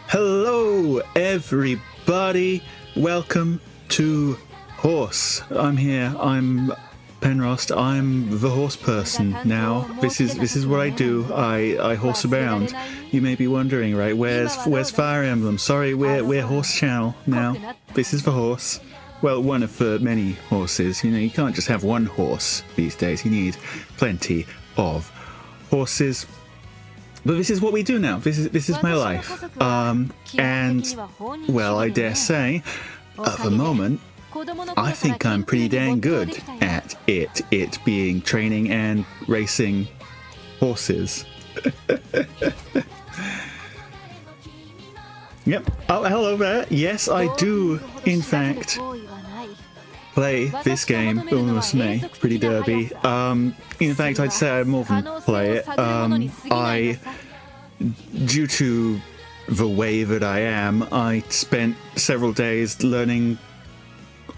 Hello, everybody. Welcome to Horse. I'm here. I'm Penrost. I'm the horse person now. This is what I do. I horse abound. You may be wondering, right? Where's Fire Emblem? Sorry, we're Horse Channel now. This is the horse. Well, one of the many horses. You know, you can't just have one horse these days. You need plenty of horses. But this is what we do now. This is my life. And well, I dare say, at the moment, I think I'm pretty dang good at it being training and racing horses. Yep. Oh, hello there. Yes, I do, in fact, play this game, Umamusume, Pretty Derby. In fact, I'd say I more than play it. Due to the way that I am, I spent several days learning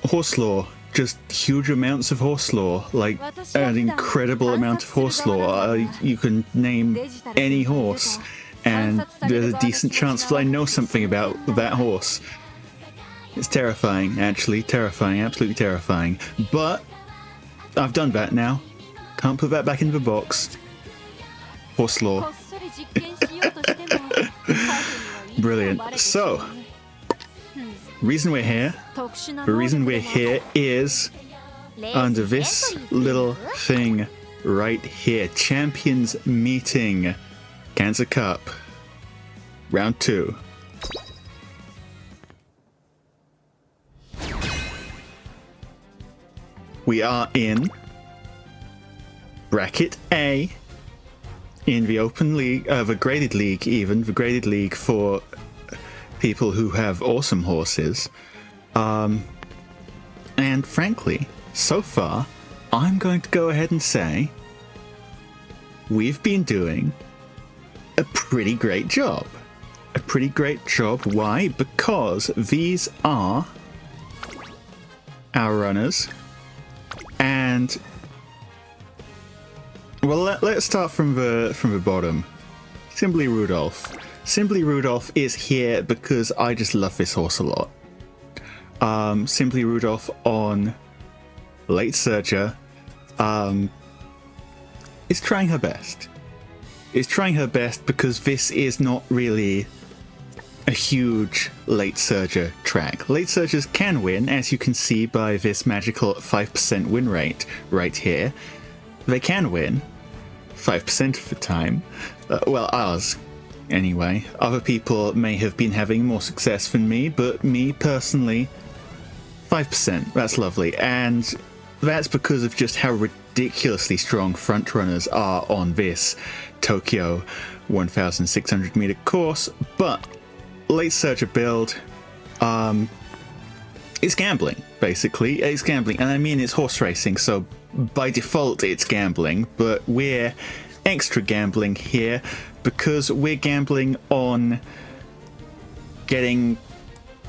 horse lore. Just huge amounts of horse lore, like an incredible amount of horse lore. You can name any horse, and there's a decent chance that I know something about that horse. It's terrifying, actually. Terrifying, absolutely terrifying. But I've done that now. Can't put that back in the box. Horse lore. Brilliant. So, the reason we're here is under this little thing right here. Champions Meeting. Cancer Cup. Round 2. We are in Bracket A in the Open League, the Graded League even, the Graded League for people who have awesome horses. And frankly, so far, I'm going to go ahead and say we've been doing a pretty great job. A pretty great job. Why? Because these are our runners. And well, let's start from the bottom. Symboli Rudolf. Symboli Rudolf is here because I just love this horse a lot. Symboli Rudolf on Late Surger is trying her best. Is trying her best because this is not really a huge Late Surger track. Late Surgers can win, as you can see by this magical 5% win rate right here. They can win 5% of the time. Well, ours, anyway. Other people may have been having more success than me, but me personally, 5%. That's lovely. And that's because of just how ridiculously strong front runners are on this Tokyo 1,600 meter course. But Late Surger build, it's gambling, basically. It's gambling, and I mean it's horse racing, so by default it's gambling, but we're extra gambling here because we're gambling on getting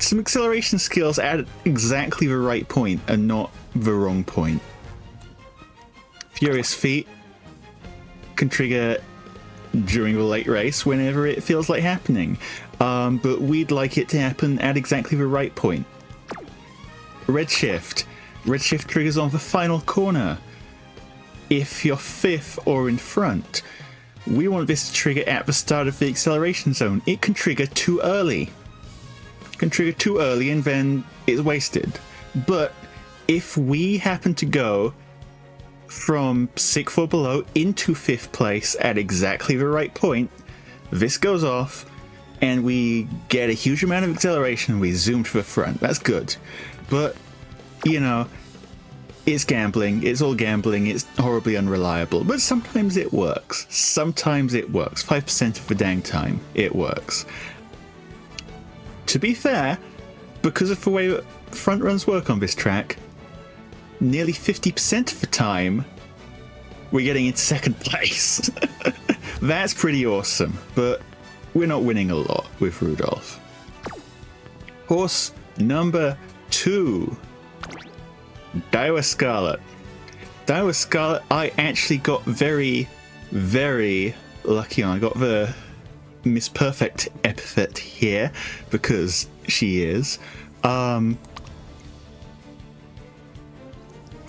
some acceleration skills at exactly the right point and not the wrong point. Furious Feet can trigger during the late race whenever it feels like happening, but we'd like it to happen at exactly the right point. Redshift triggers on the final corner. If you're 5th or in front, we want this to trigger at the start of the acceleration zone. It can trigger too early. And then it's wasted. But if we happen to go from 6th or below into 5th place at exactly the right point, this goes off and we get a huge amount of acceleration and we zoom to the front. That's good. But, you know, it's gambling. It's all gambling. It's horribly unreliable. But sometimes it works. 5% of the dang time, it works. To be fair, because of the way front runs work on this track, nearly 50% of the time, we're getting in 2nd place. That's pretty awesome, but we're not winning a lot with Rudolf. Horse number 2, Daiwa Scarlet. Daiwa Scarlet, I actually got very, very lucky on. I got the Miss Perfect epithet here because she is. Front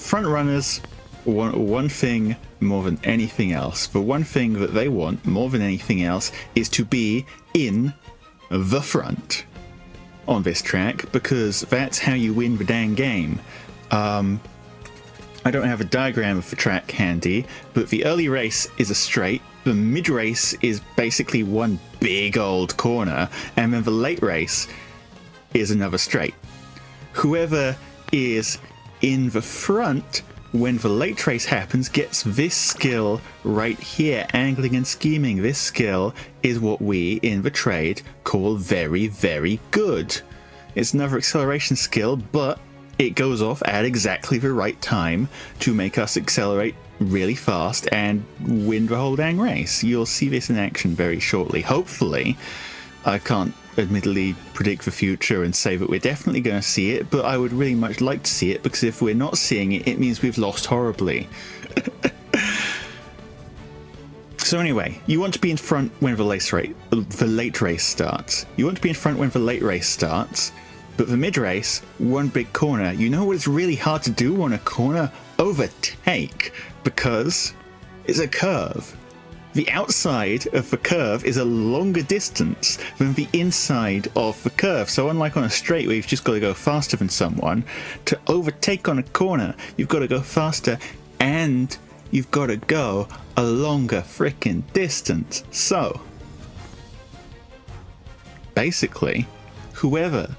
runners want one thing more than anything else. The one thing that they want more than anything else is to be in the front on this track, because that's how you win the dang game. I don't have a diagram of the track handy, but the early race is a straight, the mid race is basically one big old corner, and then the late race is another straight. Whoever is in the front when the late race happens gets this skill right here, angling and scheming. This skill is what we in the trade call very, very good. It's another acceleration skill, but it goes off at exactly the right time to make us accelerate really fast and win the whole dang race. You'll see this in action very shortly, hopefully. I can't admittedly predict the future and say that we're definitely going to see it, but I would really much like to see it, because if we're not seeing it, it means we've lost horribly. So anyway, you want to be in front when the late race starts. You want to be in front when the late race starts, but the mid race, one big corner. You know what is really hard to do on a corner? Overtake, because it's a curve. The outside of the curve is a longer distance than the inside of the curve. So unlike on a straight where you've just got to go faster than someone, to overtake on a corner, you've got to go faster and you've got to go a longer frickin' distance. So basically, whoever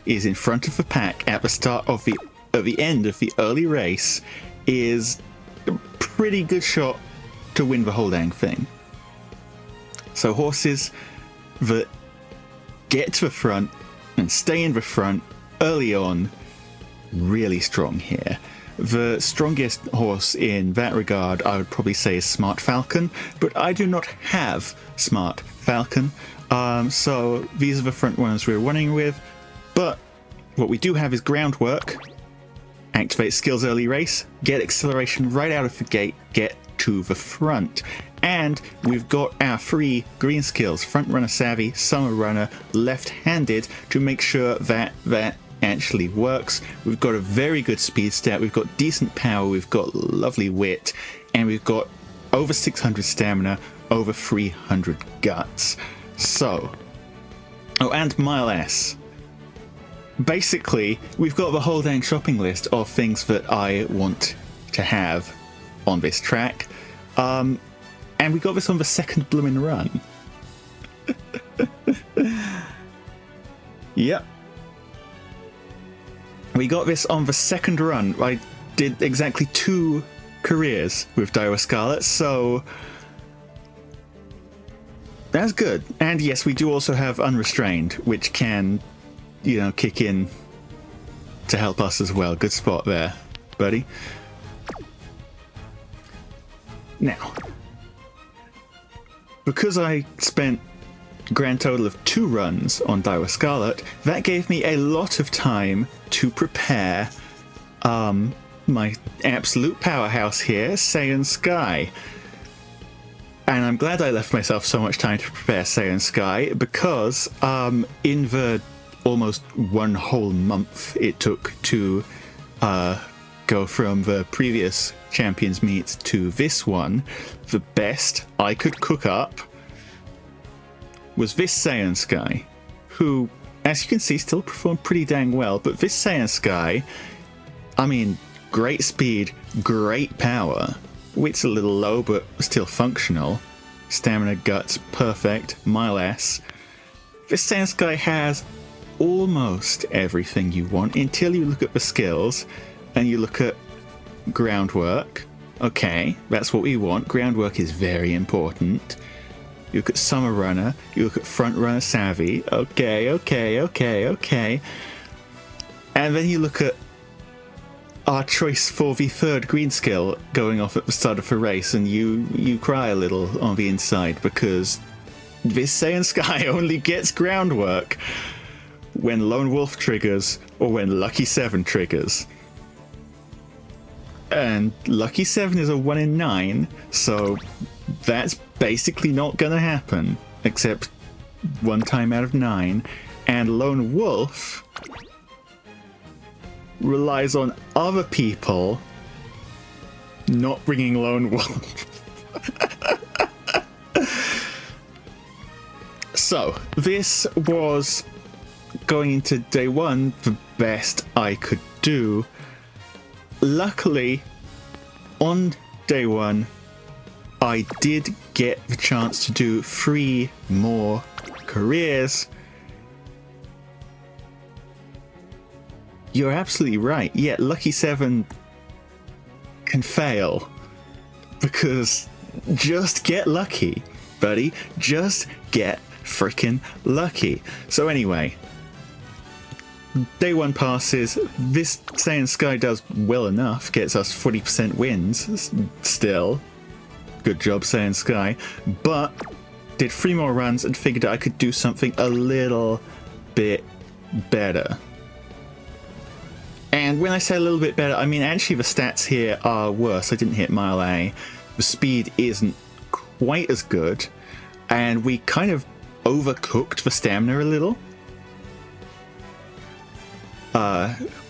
is in front of the pack at the start of the end of the early race is a pretty good shot to win the whole dang thing. So horses that get to the front and stay in the front early on, really strong here. The strongest horse in that regard I would probably say is Smart Falcon, but I do not have Smart Falcon, so these are the front runners we're running with. But what we do have is Groundwork. Activate skills early race, get acceleration right out of the gate, get to the front. And we've got our 3 green skills, Front Runner Savvy, Summer Runner, Left-Handed, to make sure that that actually works. We've got a very good speed stat, we've got decent power, we've got lovely wit, and we've got over 600 stamina, over 300 guts. So, oh, and Mile S. Basically, we've got the whole dang shopping list of things that I want to have on this track. And we got this on the second blooming run. Yep. We got this on the second run. I did exactly 2 careers with Daiwa Scarlet, so that's good. And yes, we do also have Unrestrained, which can, you know, kick in to help us as well. Good spot there, buddy. Now, because I spent a grand total of 2 runs on Daiwa Scarlet, that gave me a lot of time to prepare my absolute powerhouse here, Seiun Sky. And I'm glad I left myself so much time to prepare Seiun Sky, because in the almost 1 whole month it took to go from the previous Champions Meet to this one, the best I could cook up was this Seiun Sky, who, as you can see, still performed pretty dang well. But this Seiun Sky, I mean, great speed, great power. Wit's a little low, but still functional. Stamina, guts, perfect. Mile S. This Seiun Sky has almost everything you want until you look at the skills and you look at Groundwork. Okay, that's what we want. Groundwork is very important. You look at Summer Runner, you look at Front Runner Savvy. Okay. And then you look at our choice for the 3rd green skill going off at the start of the race, and you cry a little on the inside, because this Seiun Sky only gets Groundwork when Lone Wolf triggers or when Lucky 7 triggers. And Lucky 7 is a 1 in 9, so That's basically not gonna happen, except one time out of 9. And Lone Wolf relies on other people not bringing Lone Wolf. So, this was, going into day 1, the best I could do. Luckily, on day 1, I did get the chance to do 3 more careers. You're absolutely right. Yeah, Lucky 7 can fail. Because just get lucky, buddy. Just get freaking lucky. So anyway, day 1 passes. This Seiun Sky does well enough. Gets us 40% wins still. Good job, Seiun Sky. But did 3 more runs and figured I could do something a little bit better. And when I say a little bit better, I mean actually the stats here are worse. I didn't hit Mile A. The speed isn't quite as good. And we kind of overcooked the stamina a little.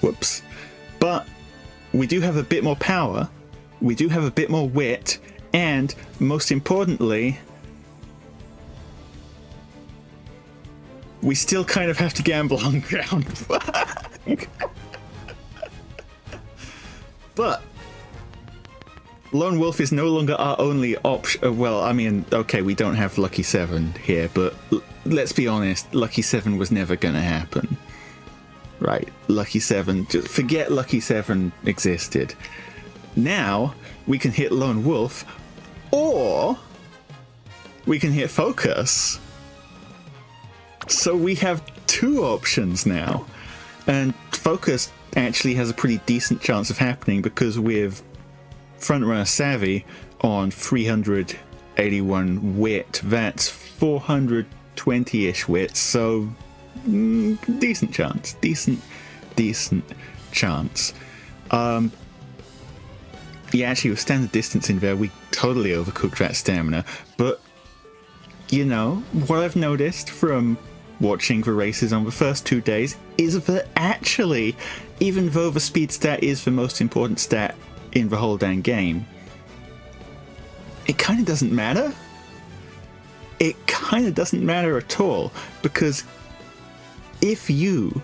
Whoops. But we do have a bit more power. We do have a bit more wit. And most importantly, we still kind of have to gamble on ground. But Lone Wolf is no longer our only option. Well, I mean, okay, we don't have Lucky 7 here, but let's be honest, Lucky 7 was never going to happen. Right, Lucky 7, just forget Lucky 7 existed. Now, we can hit Lone Wolf, or we can hit Focus. So we have 2 options now. And Focus actually has a pretty decent chance of happening because with Frontrunner Savvy on 381 wit, that's 420-ish wit, so decent chance. Decent chance. Yeah, actually with standard distance in there, we totally overcooked that stamina, but you know, what I've noticed from watching the races on the first 2 days is that actually, even though the speed stat is the most important stat in the whole dang game, it kind of doesn't matter. It kind of doesn't matter at all, because if you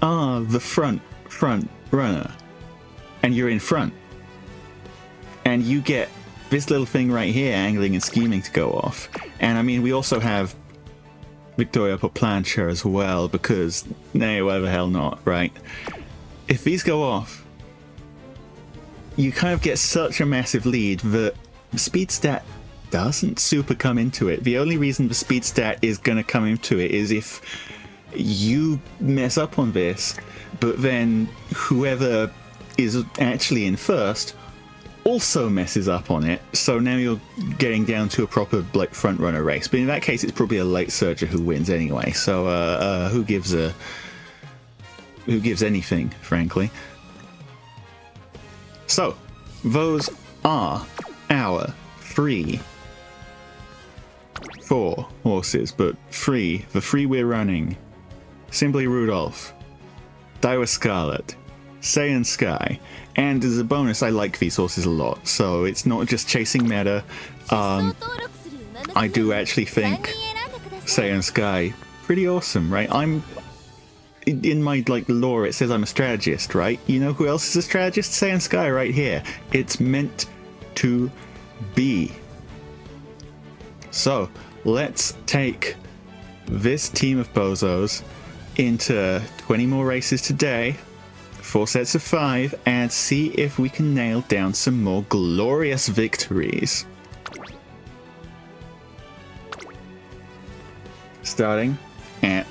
are the front runner and you're in front and you get this little thing right here, angling and scheming, to go off, and I mean we also have Victoria per plancha as well, because nay, why the hell not, right? If these go off, you kind of get such a massive lead that the speed stat doesn't super come into it. The only reason the speed stat is going to come into it is if you mess up on this, but then whoever is actually in first also messes up on it, so now you're getting down to a proper like front runner race. But in that case, it's probably a late surger who wins anyway. So who gives anything, frankly. So those are our 4 horses, but the 3 we're running: Symboli Rudolf, Daiwa Scarlet, Seiun Sky. And as a bonus, I like these horses a lot, so it's not just chasing meta. I do actually think Seiun Sky pretty awesome, right? I'm in my like lore, it says I'm a strategist, right? You know who else is a strategist? Seiun Sky right here. It's meant to be. So let's take this team of bozos into 20 more races today, 4 sets of 5, and see if we can nail down some more glorious victories. Starting at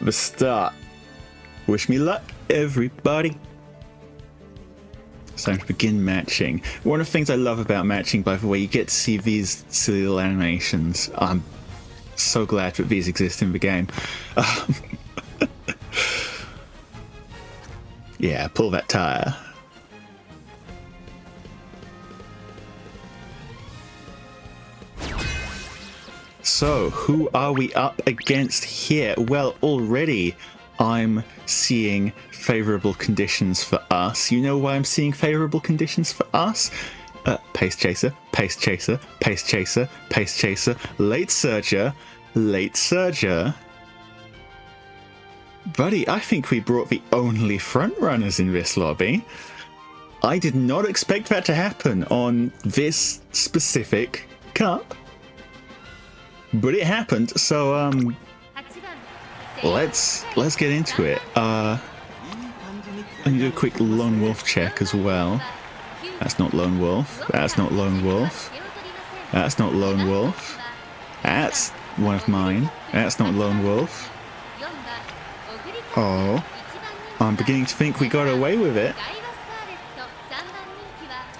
the start. Wish me luck, everybody. It's time to begin matching. One of the things I love about matching, by the way, you get to see these silly little animations. I'm so glad that these exist in the game. Yeah, pull that tire. So, who are we up against here? Well, already I'm seeing favorable conditions for us. You know why I'm seeing favorable conditions for us? Pace chaser, pace chaser, pace chaser, pace chaser, late surger, late surger. Buddy, I think we brought the only front runners in this lobby. I did not expect that to happen on this specific cup. But it happened, so let's get into it. I'm gonna do a quick lone wolf check as well. That's not lone wolf. That's not lone wolf. That's not lone wolf. That's one of mine. That's not lone wolf. Oh, I'm beginning to think we got away with it.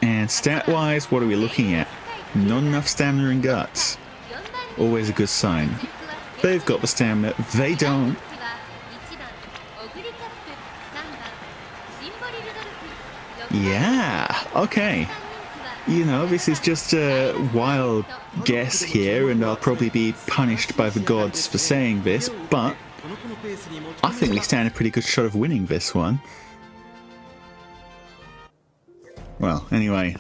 And stat-wise, what are we looking at? Not enough stamina and guts. Always a good sign. They've got the stamina, they don't. Yeah, okay. You know, this is just a wild guess here, and I'll probably be punished by the gods for saying this, but I think we stand a pretty good shot of winning this one. Well, anyway.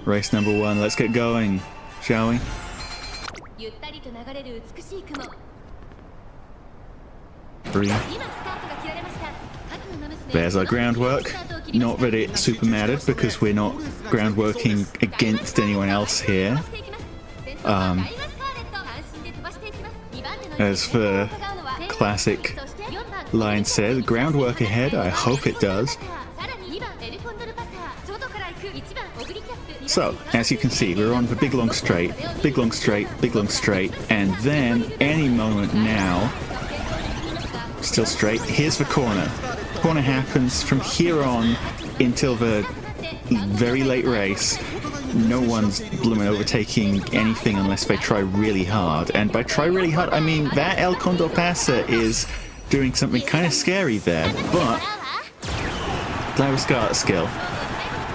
Race number 1, let's get going, shall we? Three. There's our groundwork. Not that it super mattered because we're not groundworking against anyone else here. As the classic line says, groundwork ahead, I hope it does. So, as you can see, we're on the big long straight, big long straight, big long straight, and then any moment now, still straight, here's the corner. Corner happens from here on until the very late race. No one's blooming overtaking anything unless they try really hard. And by try really hard, I mean that El Condor Passer is doing something kind of scary there, but Daiwa Scarlet skill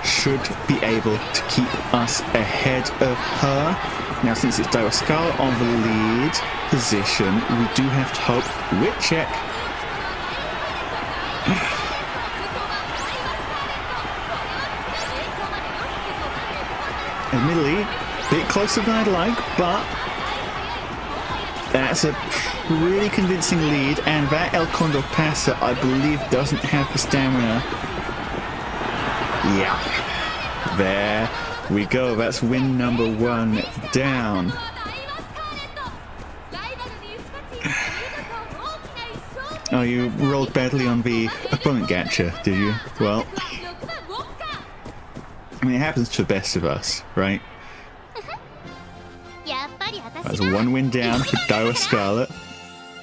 should be able to keep us ahead of her. Now, since it's Daiwa Scarlet on the lead position, we do have to hope. Whip check. Admittedly, a bit closer than I'd like, but that's a pretty convincing lead, and that El Condor Passer, I believe, doesn't have the stamina. Yeah. There we go. That's win number 1 down. Oh, you rolled badly on the opponent gacha, did you? Well, I mean, it happens to the best of us, right? That's 1 win down for Daiwa Scarlet.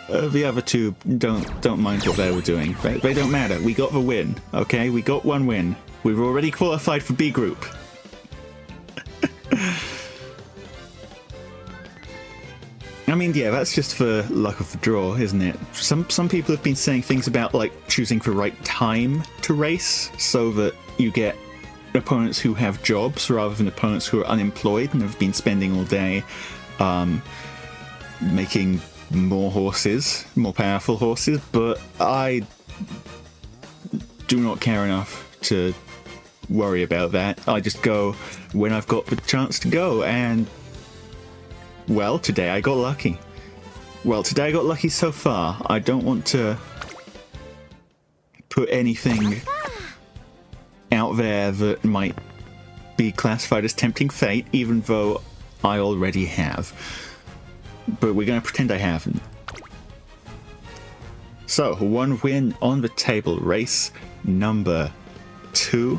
The other two don't mind what they were doing. They don't matter. We got the win, okay? We got 1 win. We've already qualified for B group. I mean, yeah, that's just for luck of the draw, isn't it? Some people have been saying things about, like, choosing the right time to race so that you get opponents who have jobs rather than opponents who are unemployed and have been spending all day making more horses, more powerful horses, but I do not care enough to worry about that. I just go when I've got the chance to go, and well, today I got lucky. Well, today I got lucky so far. I don't want to put anything out there that might be classified as tempting fate, even though I already have. But we're going to pretend I haven't. So, 1 win on the table. Race number 2.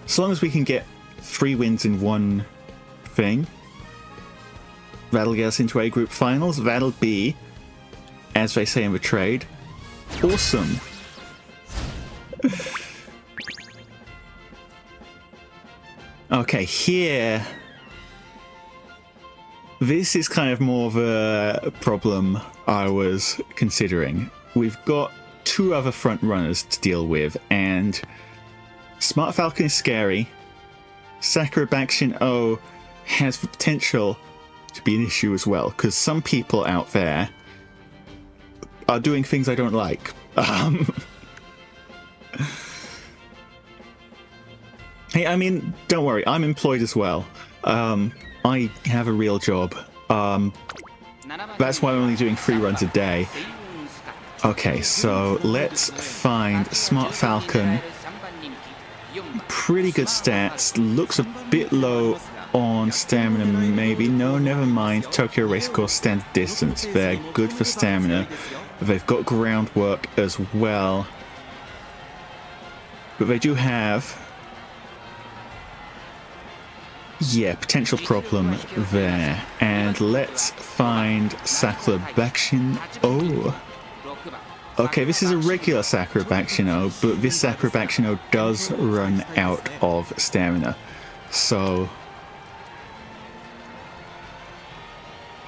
As long as we can get 3 wins in one thing, that'll get us into A group finals. That'll be, as they say in the trade, awesome. Okay, here, this is kind of more of a problem I was considering. We've got 2 other front runners to deal with, and Smart Falcon is scary, Sakura Bakshin O has the potential to be an issue as well, because some people out there are doing things I don't like. Hey, I mean, don't worry, I'm employed as well. I have a real job. That's why I'm only doing 3 runs a day. Okay, so let's find Smart Falcon. Pretty good stats. Looks a bit low on stamina, maybe. No, never mind. Tokyo Racecourse standard distance. They're good for stamina. They've got groundwork as well. But they do have... yeah, potential problem there. And let's find Sakura Bakshin O. Okay, this is a regular Sakura Bakshin O, but this Sakura Bakshin O does run out of stamina. So...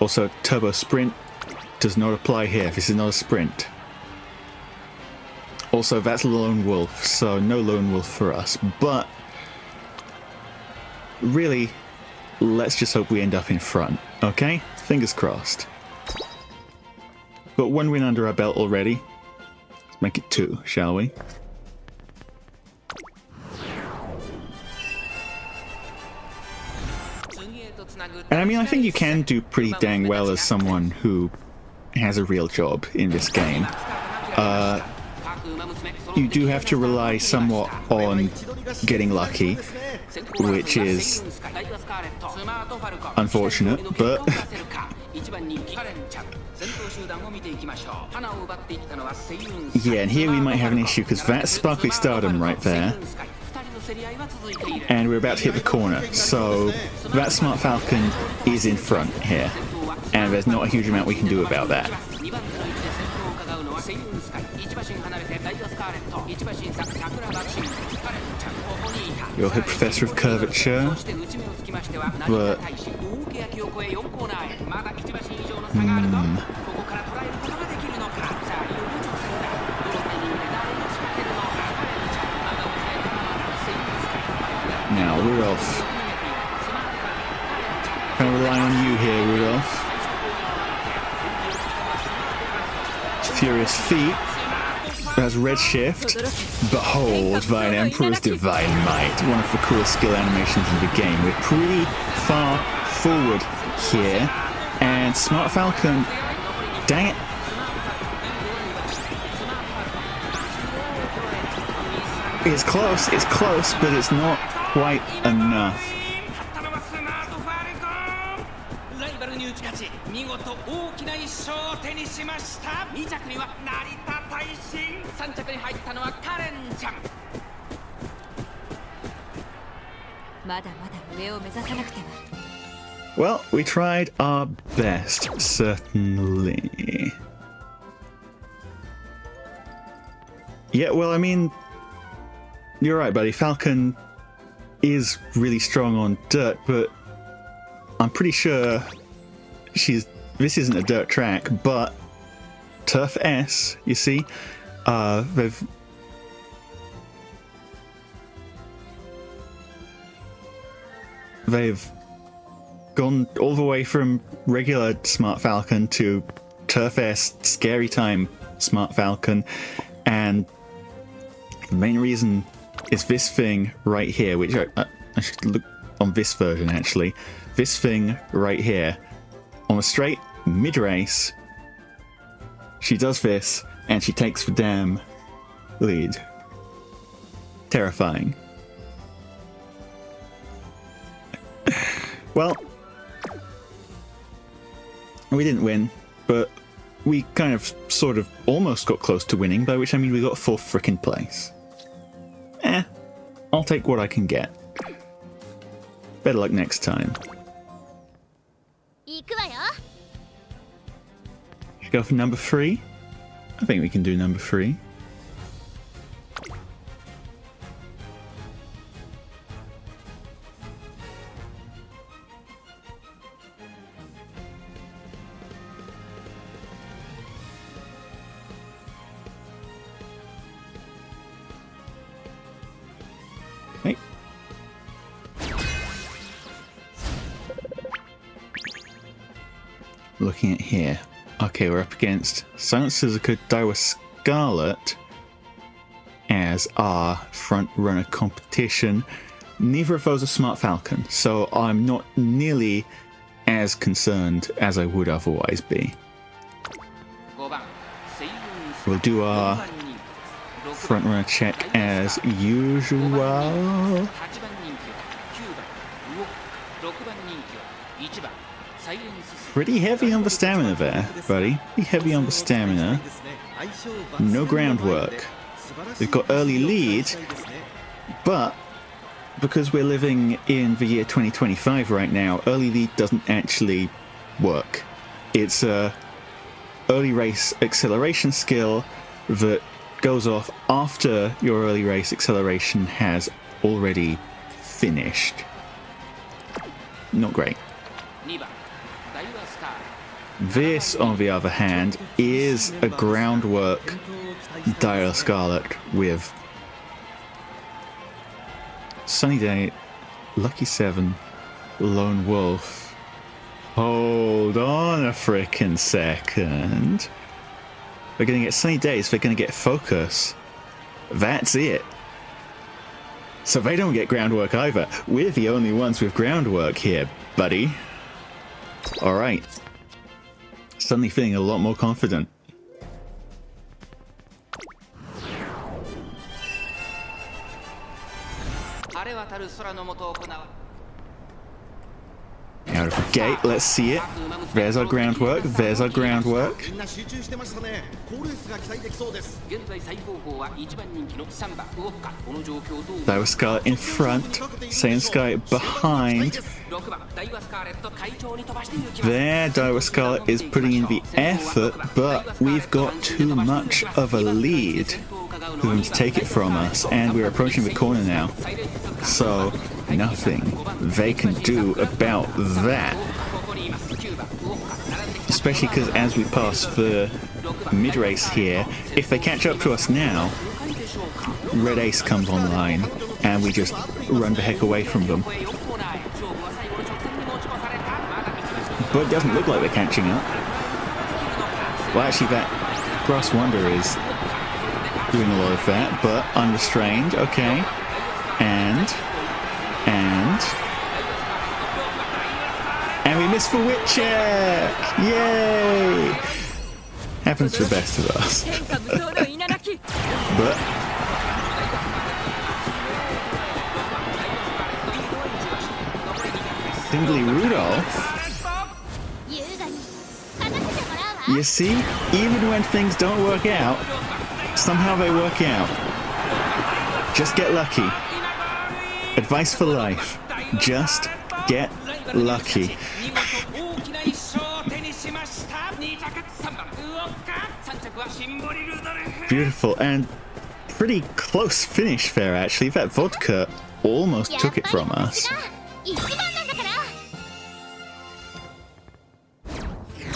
also, Turbo Sprint does not apply here. This is not a sprint. Also, that's Lone Wolf, so no Lone Wolf for us. But... really, let's just hope we end up in front, okay? Fingers crossed. Got 1 win under our belt already. Let's make it 2, shall we? And I mean, I think you can do pretty dang well as someone who has a real job in this game. You do have to rely somewhat on getting lucky, which is unfortunate, but... yeah, and here we might have an issue, because that's Sparkly Stardom right there. And we're about to hit the corner, so that Smart Falcon is in front here. And there's not a huge amount we can do about that. You're a professor of curvature, but... now, Rudolf. Can I rely on you here, Rudolf? Furious Feet. Has Redshift. Behold thine Emperor's Divine Might. One of the coolest skill animations in the game. We're pretty far forward here. And Smart Falcon... dang it. It's close, but it's not quite enough. Well, we tried our best, certainly. Yeah, well, I mean, you're right, buddy. Falcon is really strong on dirt, but I'm pretty sure this isn't a dirt track, but Turf S, you see, they've gone all the way from regular Smart Falcon to Turf S, Scary Time Smart Falcon, and the main reason is this thing right here, which I should look on this version actually. This thing right here. On a straight mid-race, she does this, and she takes the damn lead. Terrifying. Well, we didn't win, but we kind of sort of almost got close to winning, by which I mean we got 4th frickin' place. I'll take what I can get. Better luck next time. Should go for number 3? I think we can do number 3. looking at here. Okay, we're up against Silent Suzuka, Daiwa, Scarlet as our front runner competition. Neither of those are Smart Falcon, so I'm not nearly as concerned as I would otherwise be. We'll do our front runner check as usual. Pretty heavy on the stamina there, buddy. Pretty heavy on the stamina. No groundwork. We've got early lead, but because we're living in the year 2025 right now, early lead doesn't actually work. It's a early race acceleration skill that goes off after your early race acceleration has already finished. Not great. This, on the other hand, is a groundwork Daiwa Scarlet with Sunny Day, Lucky 7, Lone Wolf. Hold on a frickin' second. They're going to get Sunny Days, they're going to get Focus. That's it. So they don't get groundwork either. We're the only ones with groundwork here, buddy. Alright. Suddenly feeling a lot more confident. Out of the gate, let's see it. There's our groundwork, there's our groundwork. Daiwa Scarlet in front, Seiun Sky behind. There, Daiwa Scarlet is putting in the effort, but we've got too much of a lead for them to take it from us, and we're approaching the corner now. So, nothing they can do about that. Especially because as we pass the mid-race here, if they catch up to us now, Red Ace comes online, and we just run the heck away from them. But it doesn't look like they're catching up. Well, actually, that Grass Wonder is doing a lot of that, but unrestrained, okay. And we missed the wit check! Yay! Happens to the best of us. But Symboli Rudolf. You see, even when things don't work out, somehow they work out. Just get lucky. Advice for life. Just get lucky. Beautiful, and pretty close finish there actually. That vodka almost took it from us.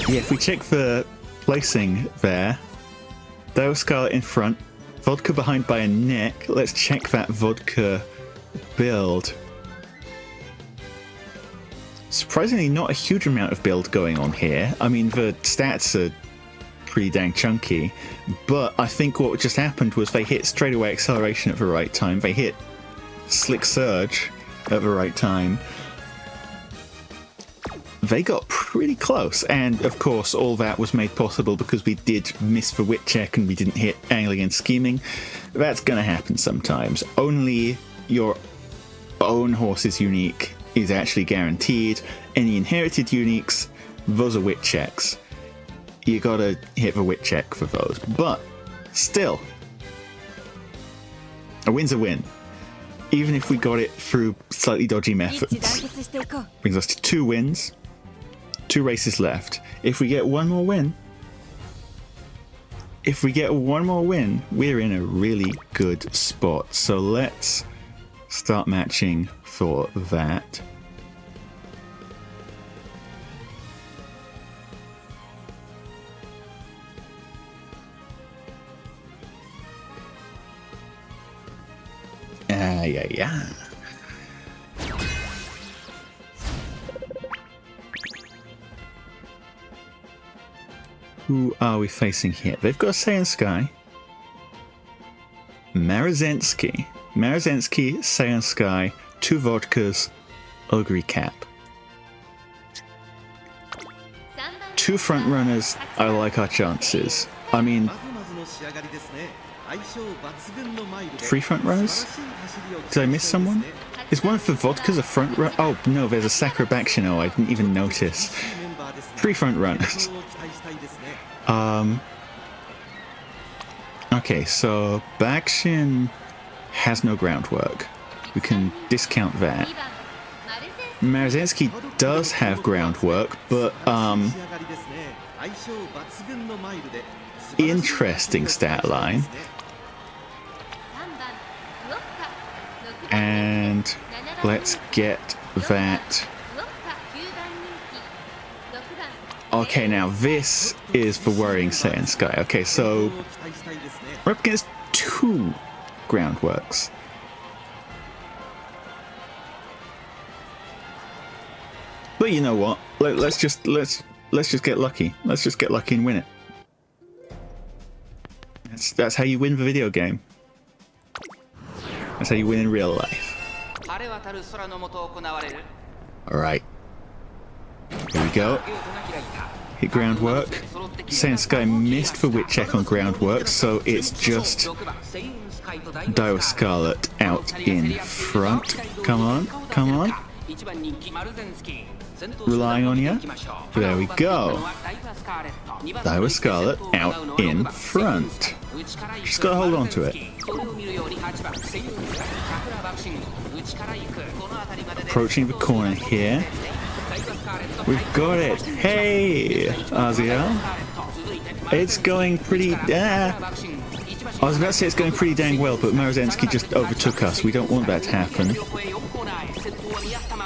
Yeah, if we check the placing there, Daiwa Scarlet in front, vodka behind by a neck. Let's check that vodka build. Surprisingly, not a huge amount of build going on here. I mean, the stats are pretty dang chunky, but I think what just happened was they hit straightaway acceleration at the right time. They hit slick surge at the right time. They got pretty close, and of course all that was made possible because we did miss the wit check and we didn't hit angling and scheming. That's gonna happen sometimes. Only your own horse's unique is actually guaranteed. Any inherited uniques, those are wit checks. You gotta hit the wit check for those, but still, a win's a win. Even if we got it through slightly dodgy methods. Brings us to 2 wins. 2 races left. If we get one more win, we're in a really good spot. So let's start matching for that. Yeah. Who are we facing here? They've got Seiun Sky. Marozensky, Seiun Sky, 2 vodkas, Ogre Cap. 2 front runners, I like our chances. I mean, 3 front runners? Did I miss someone? Is one of the vodkas a front run? Oh no, there's a Sakura Bakshino, I didn't even notice. 3 front runners. Okay, so Bakshin has no groundwork. We can discount that. Marozensky does have groundwork, but interesting stat line. And let's get that. Okay, now this is the worrying Seiun Sky. Okay, so we're up against 2 groundworks. But you know what? Let's just get lucky. Let's just get lucky and win it. That's how you win the video game. That's how you win in real life. Alright. Here we go. Hit groundwork. Seiun Sky missed the wit check on groundwork, so it's just Daiwa Scarlet out in front. Come on, come on. Relying on you. There we go. Daiwa Scarlet out in front. Just gotta hold on to it. Approaching the corner here. We've got it. Hey, Aziel. It's going pretty... I was about to say it's going pretty dang well, but Marozensky just overtook us. We don't want that to happen.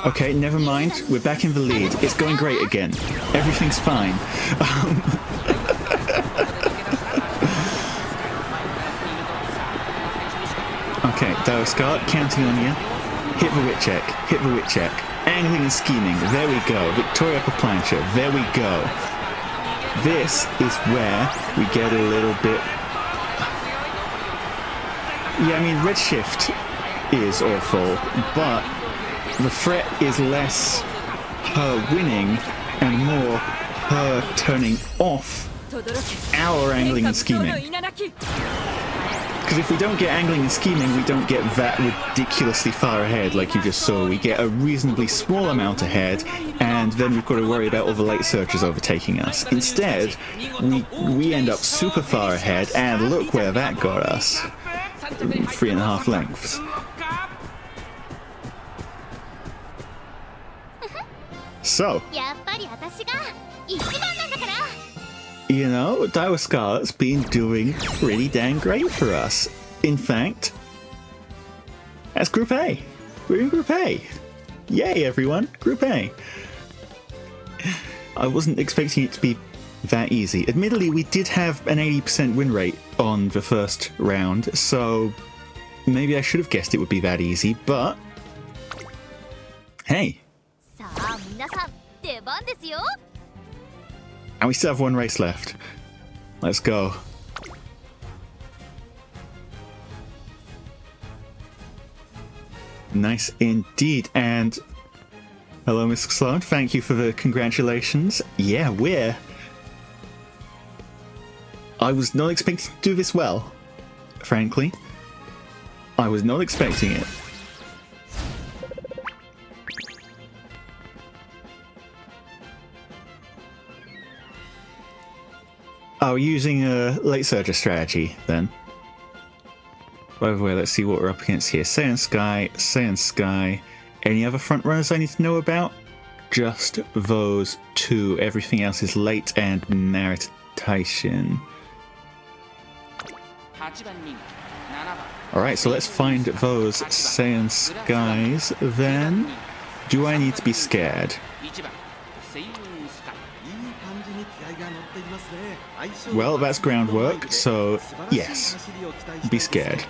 Okay, never mind. We're back in the lead. It's going great again. Everything's fine. Okay, Daiwa Scarlet, counting on you. Hit the wit check. Hit the wit check. Angling and scheming. There we go. Victoria per plancha. There we go. This is where we get a little bit... Yeah, I mean, redshift is awful, but the threat is less her winning and more her turning off our angling and scheming. Because if we don't get angling and scheming, we don't get that ridiculously far ahead like you just saw. We get a reasonably small amount ahead, and then we've got to worry about all the late searchers overtaking us. Instead, we end up super far ahead, and look where that got us. 3.5 lengths. So, you know, Daiwa Scarlet's been doing pretty dang great for us. In fact, that's Group A. We're in Group A. Yay, everyone. Group A. I wasn't expecting it to be that easy. Admittedly, we did have an 80% win rate on the first round, so maybe I should have guessed it would be that easy, but hey. And we still have 1 race left. Let's go. Nice indeed. And hello, Miss Sloan. Thank you for the congratulations. Yeah, we're... I was not expecting to do this well, frankly. I was not expecting it. Oh, using a late surger strategy, then. By the way, let's see what we're up against here. Seiun Sky, Seiun Sky. Any other front runners I need to know about? Just those 2. Everything else is late and Maritation. Alright, so let's find those Seiun Skies then. Do I need to be scared? Well, that's groundwork, so yes, be scared.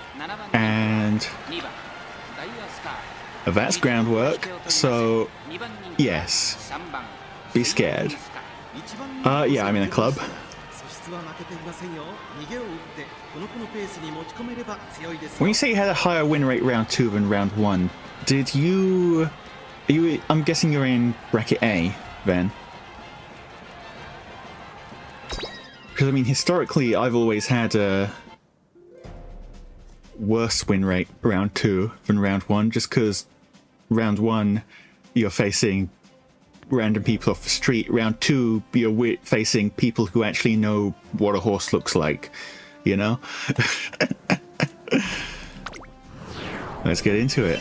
And that's groundwork, so yes, be scared. Yeah, I'm in a club. When you say you had a higher win rate round 2 than round 1, did you... I'm guessing you're in bracket A, then? Because, I mean, historically, I've always had a worse win rate round 2 than round 1, just because round 1, you're facing random people off the street. Round 2, you're facing people who actually know what a horse looks like, you know? Let's get into it.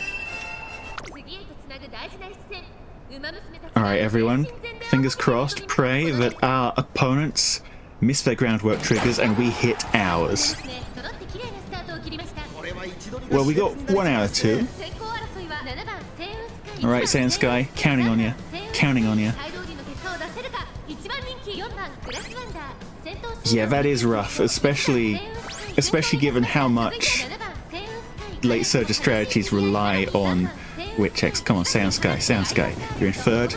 Alright, everyone. Fingers crossed. Pray that our opponents miss their groundwork triggers and we hit ours. Well, we got 1 out of 2. Alright, Seiun Sky, counting on you. Counting on you. Yeah, that is rough, especially given how much late surge strategies rely on wit checks. Come on, Seiun Sky, Seiun Sky. You're in 3rd.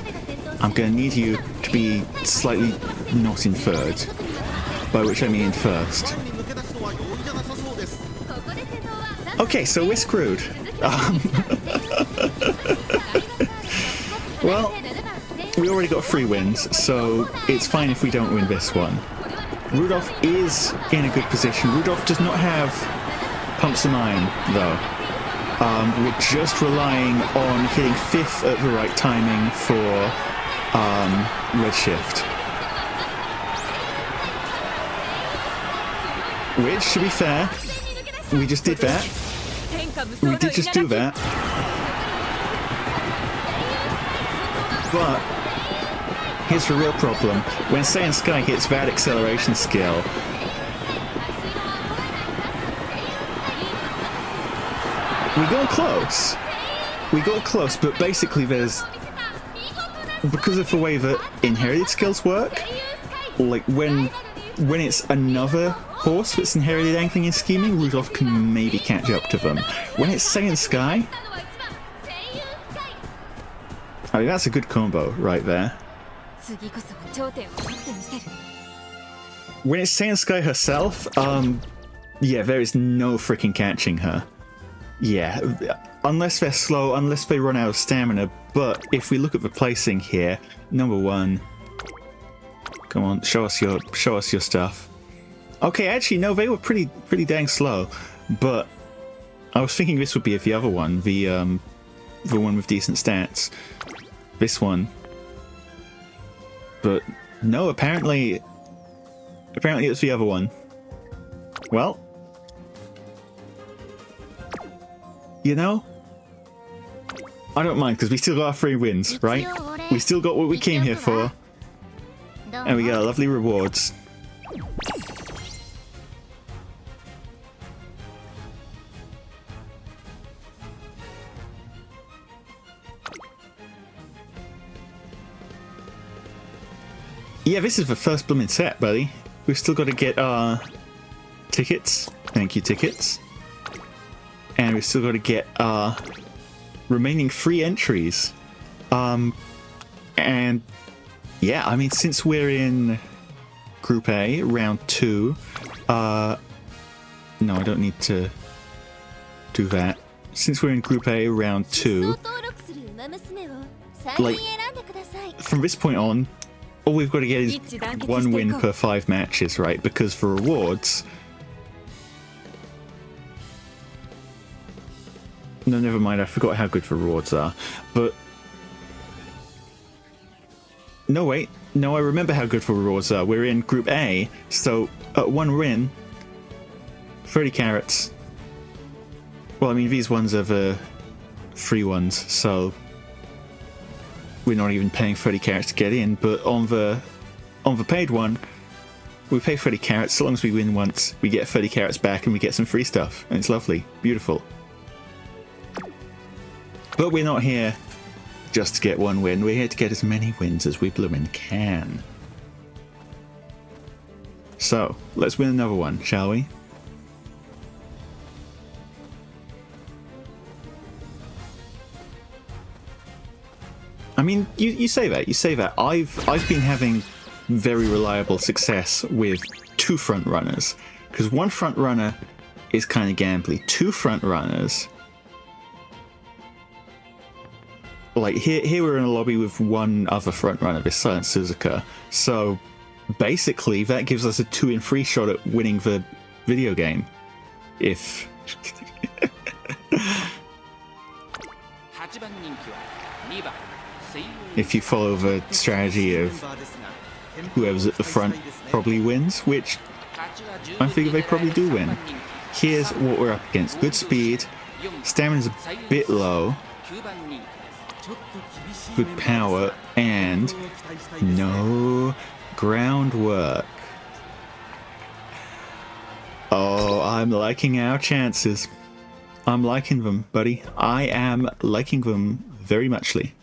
I'm gonna need you to be slightly not in 3rd. By which I mean in 1st. Okay, so we're screwed. Well, we already got 3 wins, so it's fine if we don't win this one. Rudolf is in a good position. Rudolf does not have pumps of mine, though. We're just relying on hitting 5th at the right timing for Redshift. Which, to be fair, we just did that. We did just do that. But here's the real problem. When Seiun Sky hits that acceleration skill, we got close. We got close, but basically there's... Because of the way that inherited skills work, like when it's another horse that's inherited angling and scheming, Rudolf can maybe catch up to them. When it's Seiun Sky, I mean, that's a good combo right there. When it's Seiun Sky herself, yeah, there is no freaking catching her. Yeah, unless they're slow, unless they run out of stamina. But if we look at the placing here, number 1. Come on, show us your stuff. Okay, actually, no, they were pretty dang slow. But I was thinking this would be the other one, the one with decent stats. This one. But no, apparently it's the other one. Well, you know, I don't mind, because we still got our 3 wins, right? We still got what we came here for. And we got our lovely rewards. Yeah, this is the first blooming set, buddy. We've still got to get our tickets. Thank you, tickets. And we've still got to get our remaining 3 entries. And yeah, I mean, since we're in Group A, round 2, no, I don't need to do that. Since we're in Group A, round 2, like, from this point on, all we've got to get is 1 win per 5 matches, right? Because for rewards... No, never mind, I forgot how good the rewards are. But... No, wait. No, I remember how good the rewards are. We're in Group A, so at 1 win, 30 carats. Well, I mean, these ones are the free ones, so... We're not even paying 30 carats to get in, but on the paid one, we pay 30 carats. So long as we win once, we get 30 carats back and we get some free stuff. And it's lovely. Beautiful. But we're not here just to get 1 win. We're here to get as many wins as we bloomin' can. So, let's win another one, shall we? I mean, you say that. I've been having very reliable success with 2 two front runners, because one front runner is kind of gambly. Two front runners, like here we're in a lobby with one other front runner, this Silent Suzuka. So basically, that gives us a 2-in-3 shot at winning the video game. If if you follow the strategy of whoever's at the front probably wins, which I figure they probably do win. Here's what we're up against. Good speed, stamina's a bit low, good power, and no groundwork. Oh, I'm liking our chances. I'm liking them, buddy. I am liking them very muchly.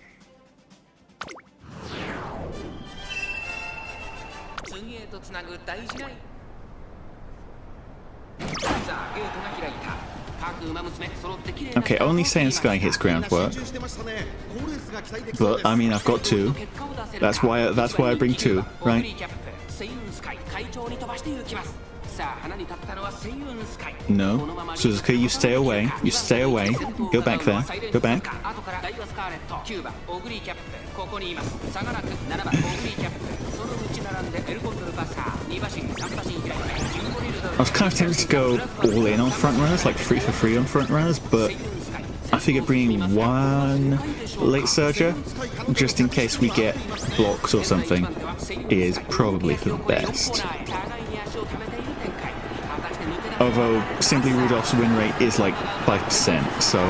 Okay, only Seiun Sky hits groundwork. But I mean, I've got two. That's why I bring two, right? No, Suzuka, you stay away. You stay away. Go back there. Go back. I was kind of tempted to go all in on front runners, like 3 for 3 on front runners, but I figured bringing one late surger, just in case we get blocks or something, is probably for the best. Although simply Rudolph's win rate is like 5%, so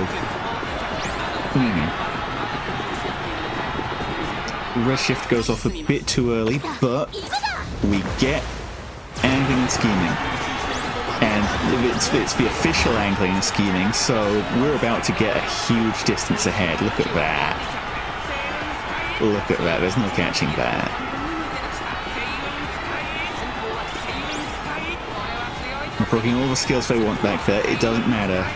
Redshift goes off a bit too early, but we get angling and scheming. And it's the official angling and scheming, so we're about to get a huge distance ahead. Look at that. Look at that, there's no catching that. I'm proccing all the skills they want back there, it doesn't matter.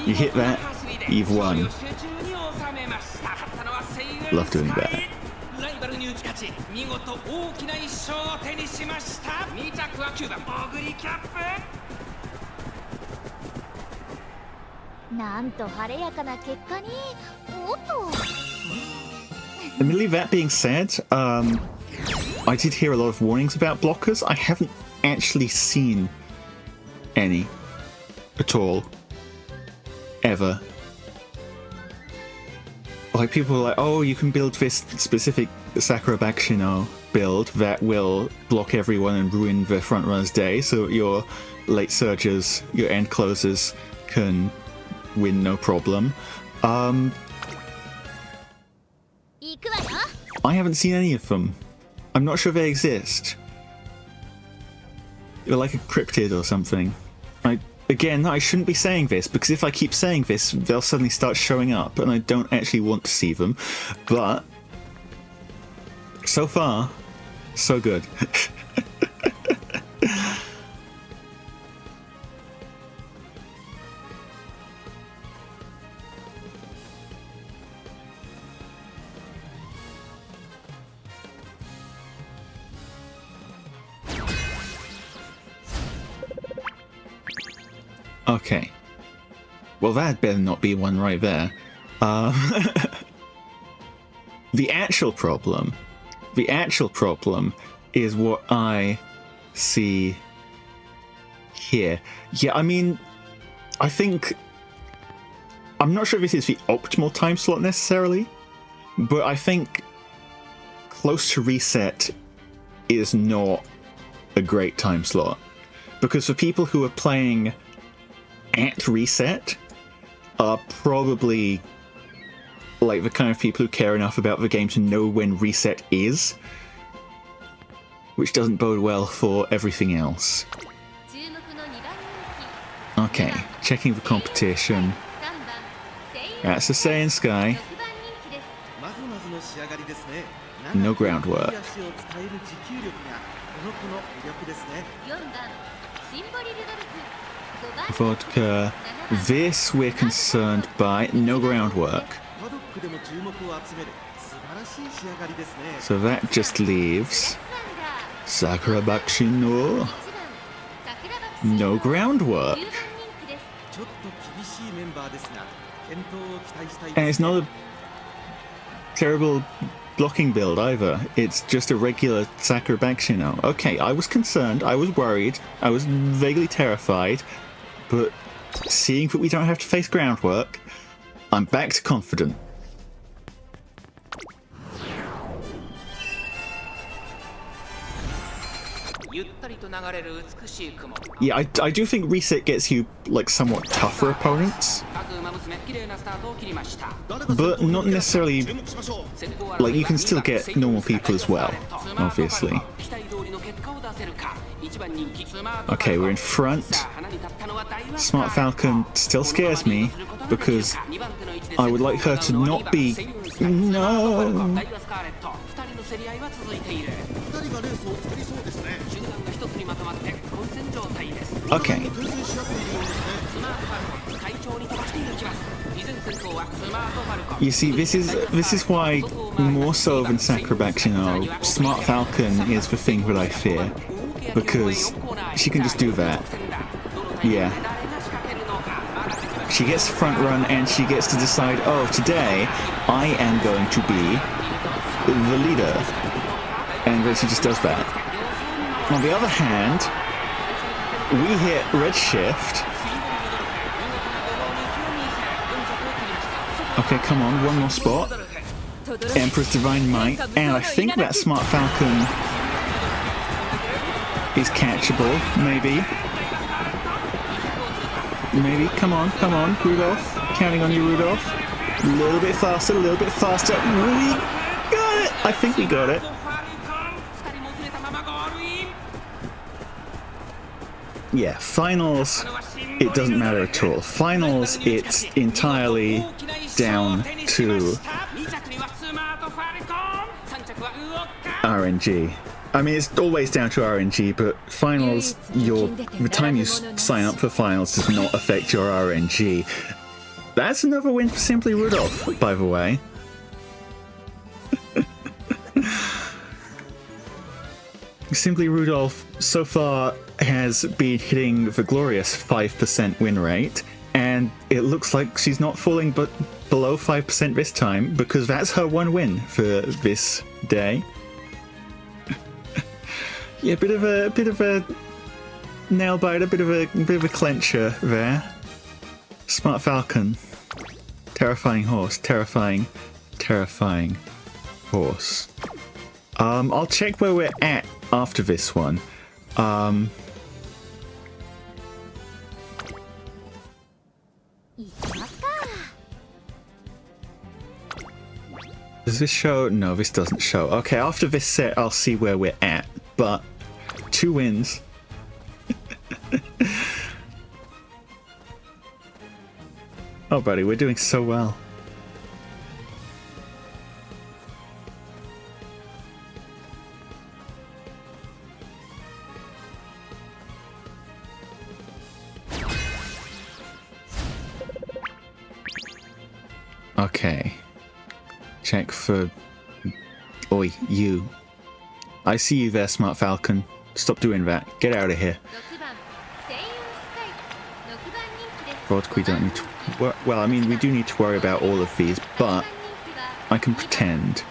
You hit that, you've won. Love doing that. Admittedly, that being said, I did hear a lot of warnings about blockers. I haven't actually seen any at all. Ever. Like, people are like, oh, you can build this specific Sakura Bakshino build that will block everyone and ruin the frontrunner's day, so your late surgers, your end closers can win no problem. I haven't seen any of them. I'm not sure they exist. They're like a cryptid or something. Again, I shouldn't be saying this, because if I keep saying this, they'll suddenly start showing up, and I don't actually want to see them. But so far, so good. Okay. Well, that better not be one right there. The actual problem is what I see here. Yeah, I mean, I think... I'm not sure if this is the optimal time slot necessarily, but I think close to reset is not a great time slot. Because for people who are playing at reset are probably like the kind of people who care enough about the game to know when reset is, which doesn't bode well for everything else. Okay, checking the competition. That's the Seiun Sky. No groundwork. Vodka. This we're concerned by. No groundwork. So that just leaves Sakura Bakshi no no groundwork. And it's not a terrible blocking build either. It's just a regular Sakura Bakshi no. Okay, I was concerned, I was worried, I was vaguely terrified, but seeing that we don't have to face groundwork, I'm back to confident. Yeah, I do think reset gets you like somewhat tougher opponents, but not necessarily, like you can still get normal people as well, obviously. Okay, we're in front. Smart Falcon still scares me because I would like her to not be... No! Okay. You see, this is why more so than Sakura Bakshi no, Smart Falcon is the thing that I fear, because she can just do that. Yeah. She gets to front run and she gets to decide, oh, today I am going to be the leader, and then she just does that. On the other hand, we hit Redshift. Okay, come on, one more spot. Emperor's Divine Might, and I think that Smart Falcon is catchable, maybe. Maybe, come on, Rudolf. Counting on you, Rudolf. A little bit faster, We got it! I think we got it. Yeah, finals, it doesn't matter at all. Finals, it's entirely down to RNG. I mean, it's always down to RNG, but finals, the time you sign up for finals does not affect your RNG. That's another win for Simply Rudolf, by the way. Simply Rudolf so far has been hitting the glorious 5% win rate, and it looks like she's not falling but below 5% this time, because that's her one win for this day. Yeah, bit of a nail biter, bit of a clencher there. Smart Falcon, terrifying horse, terrifying horse. I'll check where we're at after this one. Does this show? No, this doesn't show. Okay, after this set, I'll see where we're at. But 2 wins. Oh, buddy, we're doing so well. Okay. Check for... Oi, you. I see you there, Smart Falcon. Stop doing that. Get out of here. We don't need to... Well, I mean, we do need to worry about all of these, but I can pretend.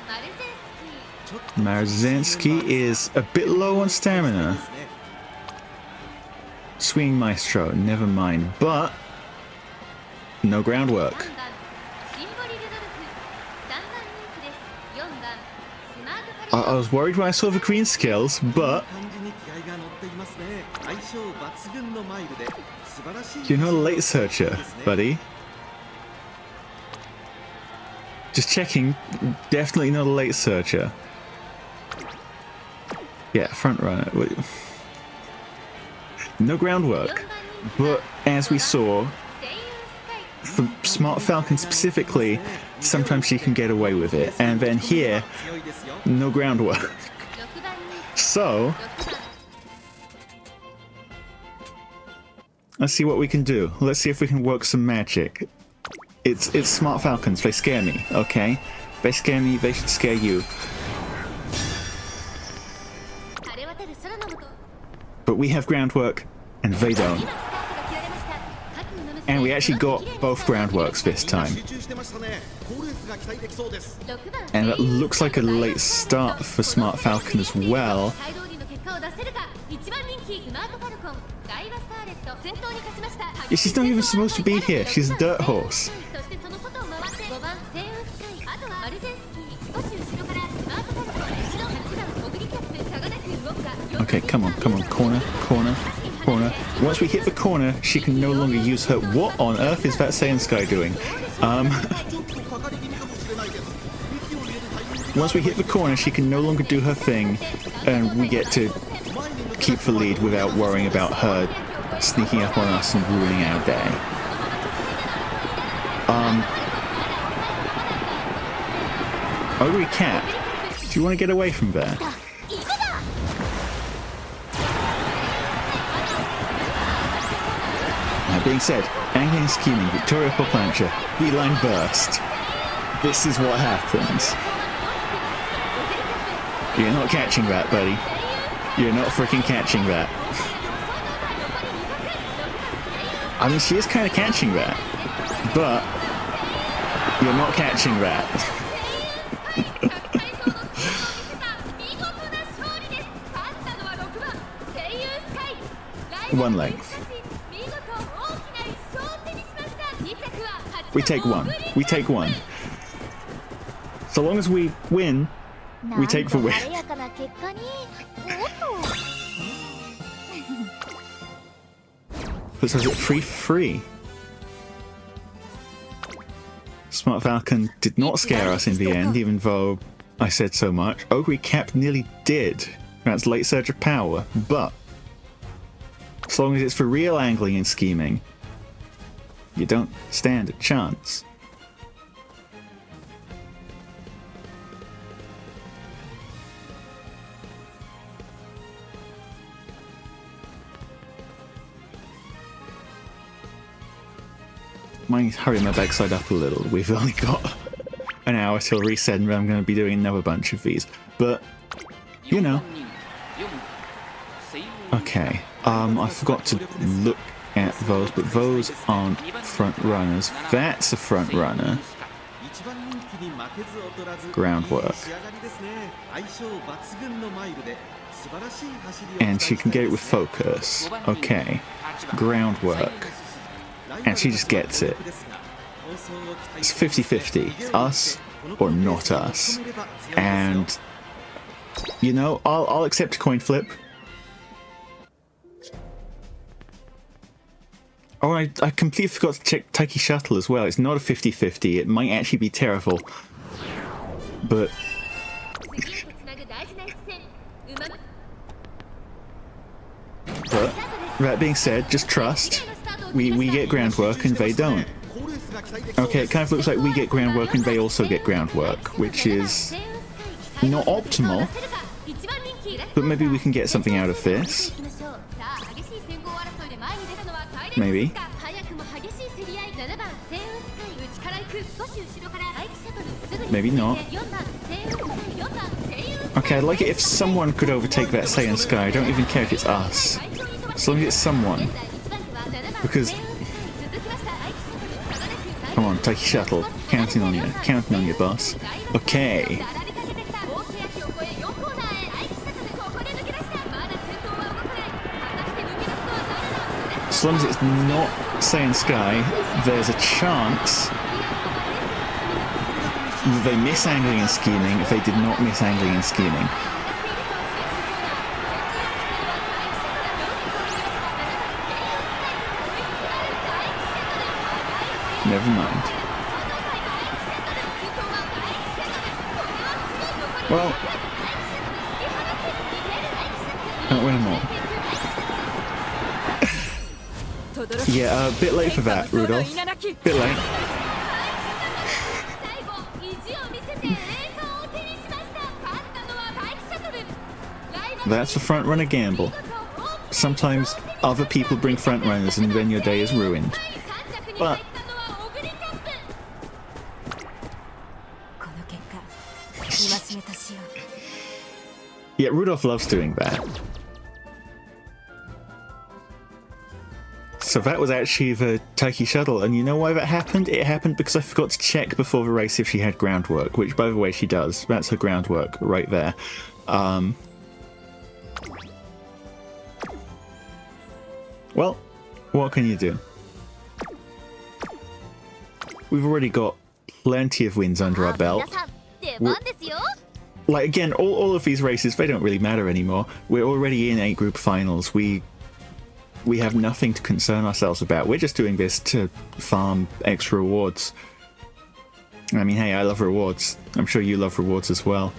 Marzensky is a bit low on stamina. Swing Maestro, never mind, but no groundwork. I was worried when I saw the green skills, but you're not a late searcher, buddy. Just checking, definitely not a late searcher. Yeah, front runner. No groundwork, but as we saw, for Smart Falcon specifically, sometimes she can get away with it, and then here, no groundwork. So let's see what we can do. Let's see if we can work some magic. It's Smart Falcons, they scare me, okay? They scare me, they should scare you. But we have groundwork, and they don't. And we actually got both groundworks this time. And that looks like a late start for Smart Falcon as well. Yeah, she's not even supposed to be here. She's a dirt horse. Okay, come on, come on. Corner, corner, corner. Once we hit the corner, she can no longer use her... What on earth is that Seiun Sky doing? Once we hit the corner, she can no longer do her thing, and we get to keep the lead without worrying about her sneaking up on us and ruining our day. Ogre Cat, do you want to get away from there? That being said, angling and scheming, Victoria for plancha, beeline burst. This is what happens. You're not catching that, buddy. You're not freaking catching that. I mean, she is kind of catching that, but you're not catching that. One length. We take one. We take one. So long as we win, we take the win. This is it free. Smart Falcon did not scare us in the end, even though I said so much. Ogre Cap nearly did. That's late surge of power, but as long as it's for real angling and scheming, you don't stand a chance. Might hurry my backside up a little. We've only got an hour till reset, and I'm going to be doing another bunch of these. But, you know. Okay, I forgot to look at those, but those aren't front runners. That's a front runner. Groundwork. And she can get it with focus. Okay, groundwork. And she just gets it. It's 50-50. Us or not us. And, you know, I'll accept a coin flip. Oh, I completely forgot to check Taiki Shuttle as well. It's not a 50-50. It might actually be terrible. But... that being said, just trust. We get groundwork and they don't. Okay, it kind of looks like we get groundwork and they also get groundwork, which is not optimal, but maybe we can get something out of this. Maybe. Maybe not. Okay, I'd like it if someone could overtake that Seiun Sky. I don't even care if it's us. As long as it's someone. Because... come on, Taiki Shuttle. Counting on you. Counting on you, boss. Okay. As long as it's not Seiun Sky, there's a chance that they miss angling and scheming if they did not miss angling and scheming. Never mind. Well, can't win them all. Yeah, a bit late for that, Rudolf. Bit late. That's a front runner gamble. Sometimes other people bring front runners and then your day is ruined. But Yeah, Rudolf loves doing that. So that was actually the Taiki shuttle, and you know why that happened? It happened because I forgot to check before the race if she had groundwork, which, by the way, she does. That's her groundwork right there. Well, what can you do? We've already got plenty of wins under our belt. Like, again, all of these races, they don't really matter anymore. We're already in 8 group finals. We have nothing to concern ourselves about. We're just doing this to farm extra rewards. I mean, hey, I love rewards. I'm sure you love rewards as well.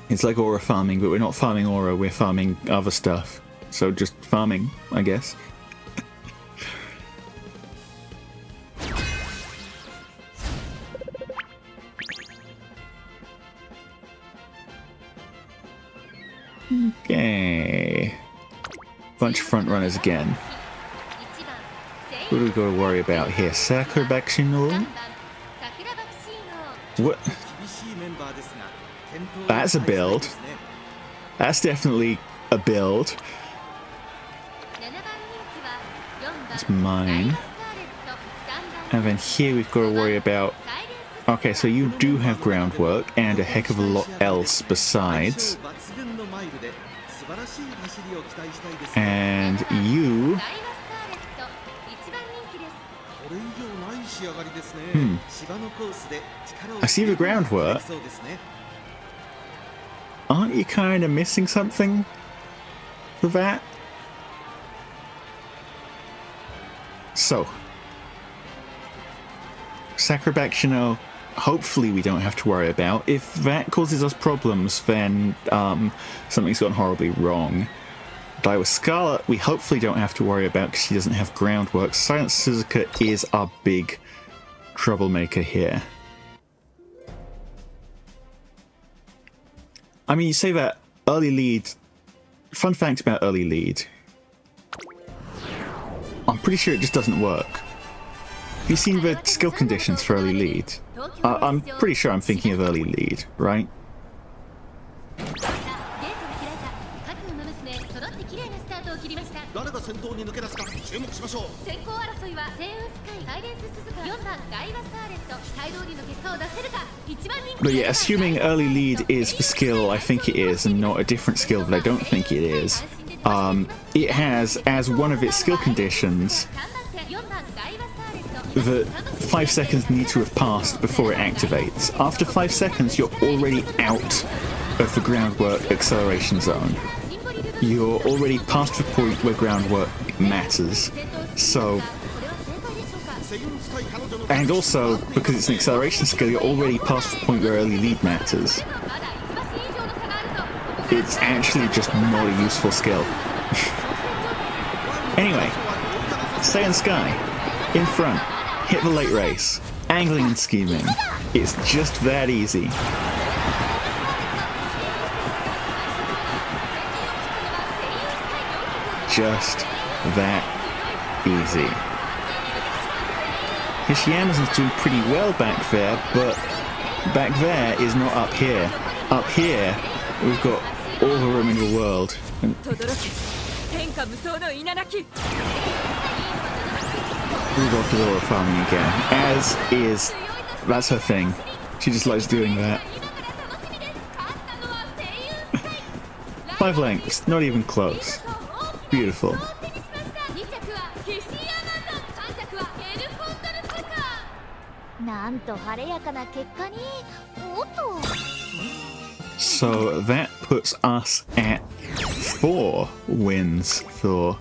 It's like aura farming, but we're not farming aura, we're farming other stuff. So just farming, I guess. Okay. Bunch of front runners again. What do we got to worry about here? Sakura Bakshino? What? That's a build. That's definitely a build. It's mine. And then here we've got to worry about... Okay, so you do have groundwork and a heck of a lot else besides. And you... I see the groundwork. Aren't you kind of missing something for that? So, Sakura Bakshino, hopefully we don't have to worry about. If that causes us problems, then something's gone horribly wrong. Daiwa Scarlet, we hopefully don't have to worry about because she doesn't have groundwork. Silent Suzuka is our big troublemaker here. I mean, you say that early lead... Fun fact about early lead. I'm pretty sure it just doesn't work. Have you seen the skill conditions for early lead? I'm pretty sure I'm thinking of early lead, right? But yeah, assuming early lead is the skill I think it is and not a different skill that I don't think it is, it has as one of its skill conditions that 5 seconds need to have passed before it activates. After 5 seconds, you're already out of the groundwork acceleration zone. You're already past the point where groundwork matters. So, and also, because it's an acceleration skill, you're already past the point where early lead matters. It's actually just not a useful skill. Anyway, Seiun Sky, in front, hit the late race, angling and scheming. It's just that easy. Just that easy. Hishiyama's doing pretty well back there, but back there is not up here. Up here, we've got all the room in the world. Rudolf is aura farming again, as is... That's her thing. She just likes doing that. 5 lengths, not even close. Beautiful. So that puts us at 4 wins for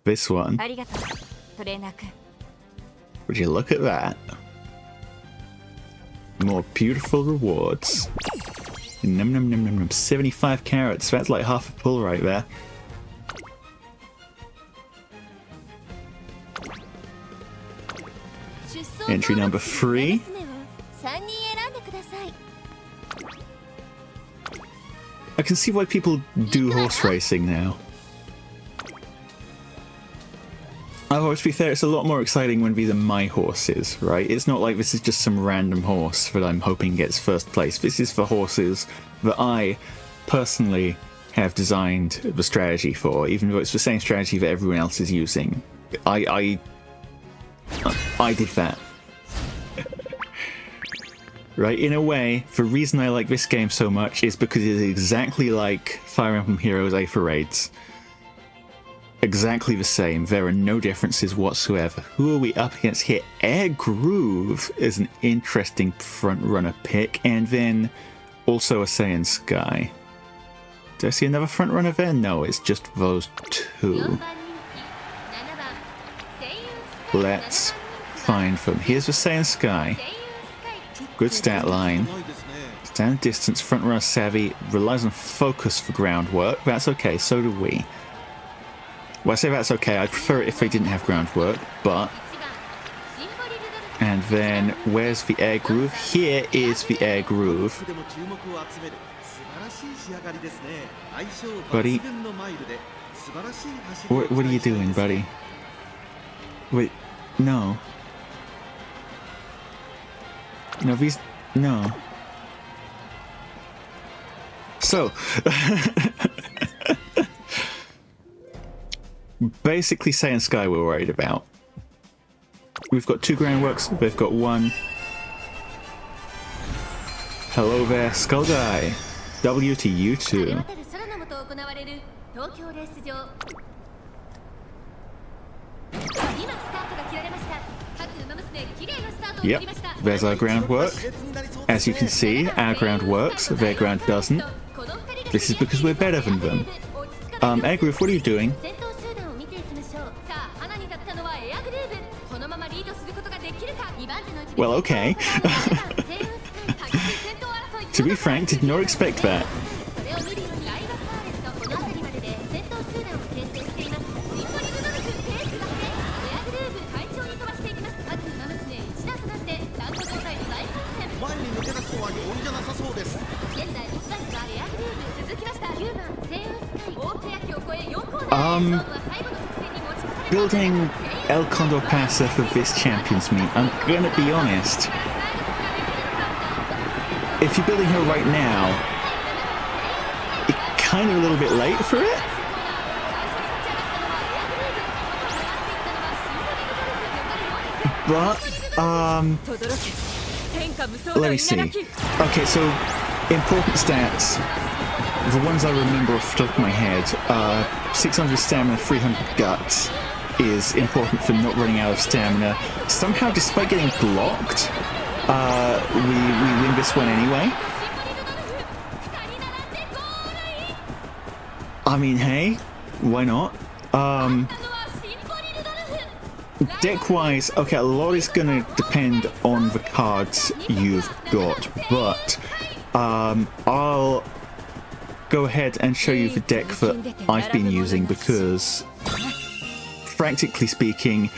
this one. Would you look at that? More beautiful rewards. Num num num num num. 75 carrots. That's like half a pull right there. Entry number 3. I can see why people do horse racing now. Oh, to be fair, it's a lot more exciting when these are my horses, right? It's not like this is just some random horse that I'm hoping gets first place. This is for horses that I personally have designed the strategy for, even though it's the same strategy that everyone else is using. I did that. Right, in a way, the reason I like this game so much is because it is exactly like Fire Emblem Heroes Aether Raids. Exactly the same. There are no differences whatsoever. Who are we up against here? Air Groove is an interesting front-runner pick, and then also a Seiun Sky. Do I see another front-runner there? No, it's just those two. Let's find them. Here's the Seiun Sky. Good stat line. Stand distance, front-runner savvy, relies on focus for groundwork. That's okay, so do we. Well, I say that's okay, I'd prefer it if they didn't have groundwork, but... And then, where's the air groove? Here is the air groove. Buddy? What are you doing, buddy? Wait, no. No, these... No. So... Basically, Seiun Sky we're worried about. We've got 2 groundworks, they've got 1. Hello there, Skull Guy. W to you too. Yep, there's our groundwork. As you can see, our ground works, their ground doesn't. This is because we're better than them. Air Groove, what are you doing? Well, okay. To be frank, did not expect that. Building El Condor Pasa for this Champions Meet, I'm gonna be honest. If you're building her right now, you're kind of a little bit late for it. But, let me see. Okay, so, important stats. The ones I remember off the top of my head, 600 stamina, 300 guts is important for not running out of stamina. Somehow, despite getting blocked, we win this one anyway. I mean, hey, why not? Deck-wise, okay, a lot is gonna depend on the cards you've got, but I'll go ahead and show you the deck that I've been using because, practically speaking,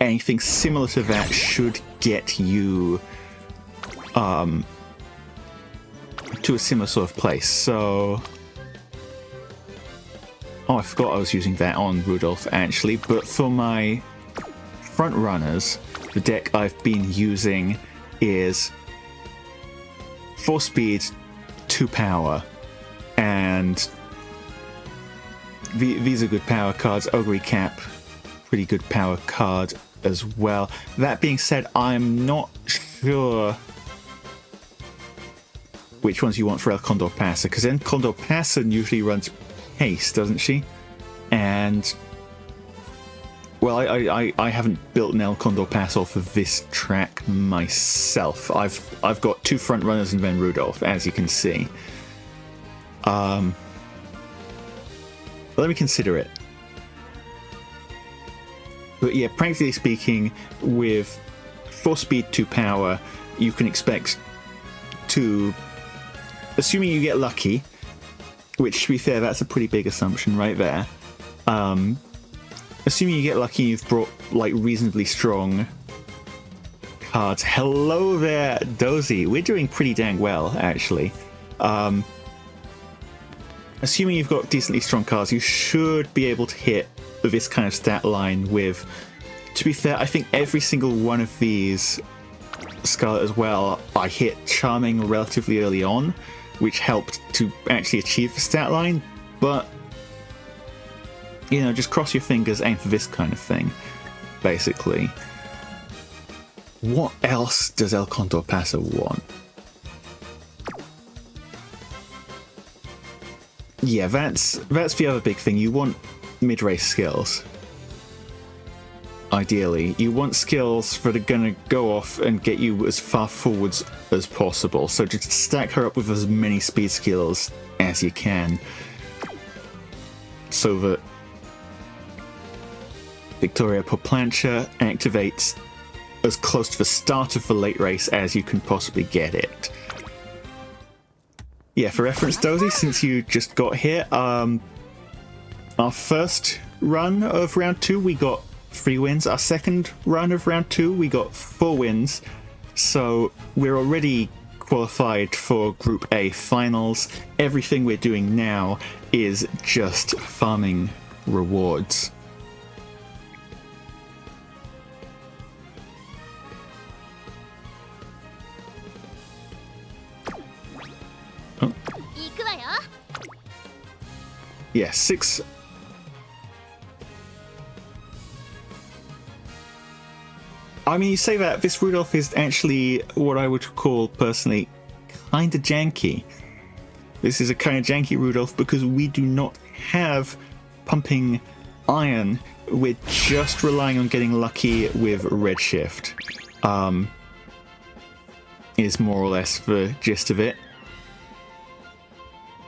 anything similar to that should get you to a similar sort of place. So, oh, I forgot I was using that on Rudolf actually, but for my front runners, the deck I've been using is 4 speed, 2 power, and these are good power cards. Ogre Cap, pretty good power card as well. That being said, I'm not sure which ones you want for El Condor Pasa, because then Condor Pasa usually runs haste, doesn't she? And well, I haven't built an El Condor Pasa for this track myself. I've got 2 front runners and then Rudolf, as you can see. Let me consider it. But yeah, practically speaking, with 4 speed, 2 power, you can expect to, assuming you get lucky, which to be fair, that's a pretty big assumption right there. Assuming you get lucky, you've brought like reasonably strong cards. Hello there, Dozy. We're doing pretty dang well, actually. Assuming you've got decently strong cards, you should be able to hit this kind of stat line with To be fair, I think every single one of these, Scarlet as well, I hit Charming relatively early on, which helped to actually achieve the stat line, but, you know, just cross your fingers, aim for this kind of thing, basically. What else does El Condor Paso want? Yeah, that's the other big thing. You want mid-race skills. Ideally, you want skills that are going to go off and get you as far forwards as possible. So just stack her up with as many speed skills as you can, so that Victoria Poplancha activates as close to the start of the late race as you can possibly get it. Yeah, for reference, Dozy, since you just got here, our first run of round 2 we got 3 wins. Our second run of round 2 we got 4 wins. So we're already qualified for Group A finals. Everything we're doing now is just farming rewards. Oh. Yeah, 6. I mean, you say that, this Rudolf is actually what I would call, personally, kinda janky. This is a kinda janky Rudolf because we do not have pumping iron. We're just relying on getting lucky with redshift. Is more or less the gist of it.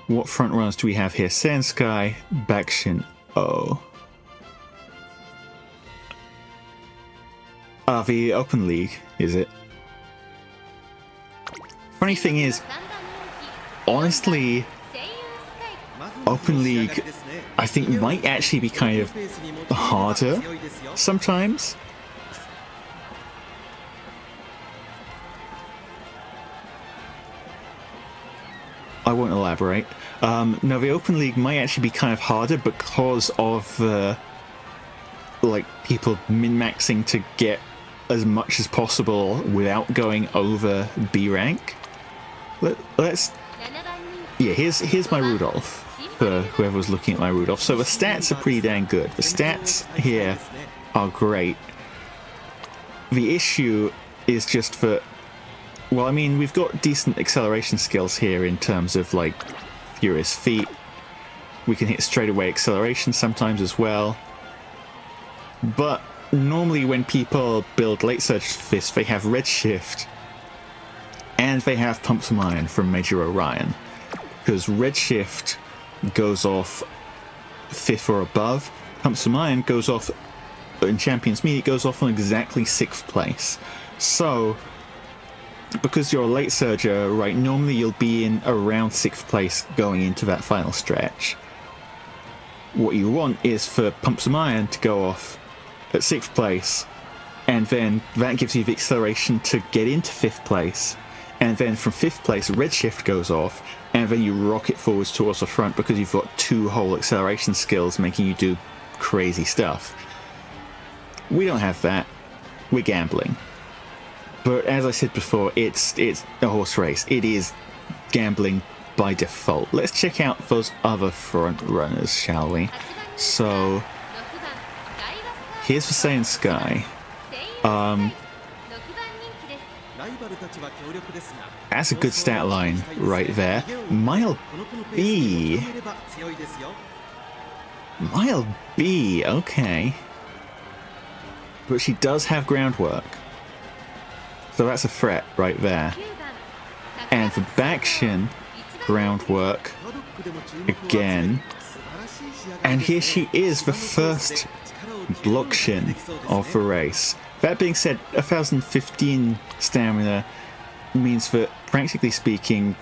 What front runners do we have here? Seiun Sky, Bakshin, the Open League, is it? Funny thing is, honestly, Open League, I think, might actually be kind of harder sometimes. I won't elaborate. No, the Open League might actually be kind of harder because of like people min-maxing to get as much as possible without going over B rank. Let's yeah, here's my Rudolf for whoever was looking at my Rudolf. So the stats are pretty dang good. The stats here are great. The issue is just that, well, I mean, we've got decent acceleration skills here in terms of, like, Furious Feet. We can hit straightaway acceleration sometimes as well. But normally when people build Late Surge Fist, they have Redshift and they have Pump Some Iron from Major Orion. Because Redshift goes off 5th or above, Pump Some Iron goes off, in Champions Meet, it goes off on exactly 6th place. So, because you're a late surger, right, normally you'll be in around 6th place going into that final stretch. What you want is for Pump Some Iron to go off at 6th place, and then that gives you the acceleration to get into 5th place, and then from 5th place Redshift goes off, and then you rocket forwards towards the front because you've got 2 whole acceleration skills making you do crazy stuff. We don't have that. We're gambling. But as I said before, it's a horse race. It is gambling by default. Let's check out those other front runners, shall we? So, here's the Seiun Sky. That's a good stat line right there. Mile B, okay. But she does have groundwork. So that's a threat right there. And for Bakshin, groundwork again. And here she is, the first Blockshin of the race. That being said, 1015 stamina means that, practically speaking,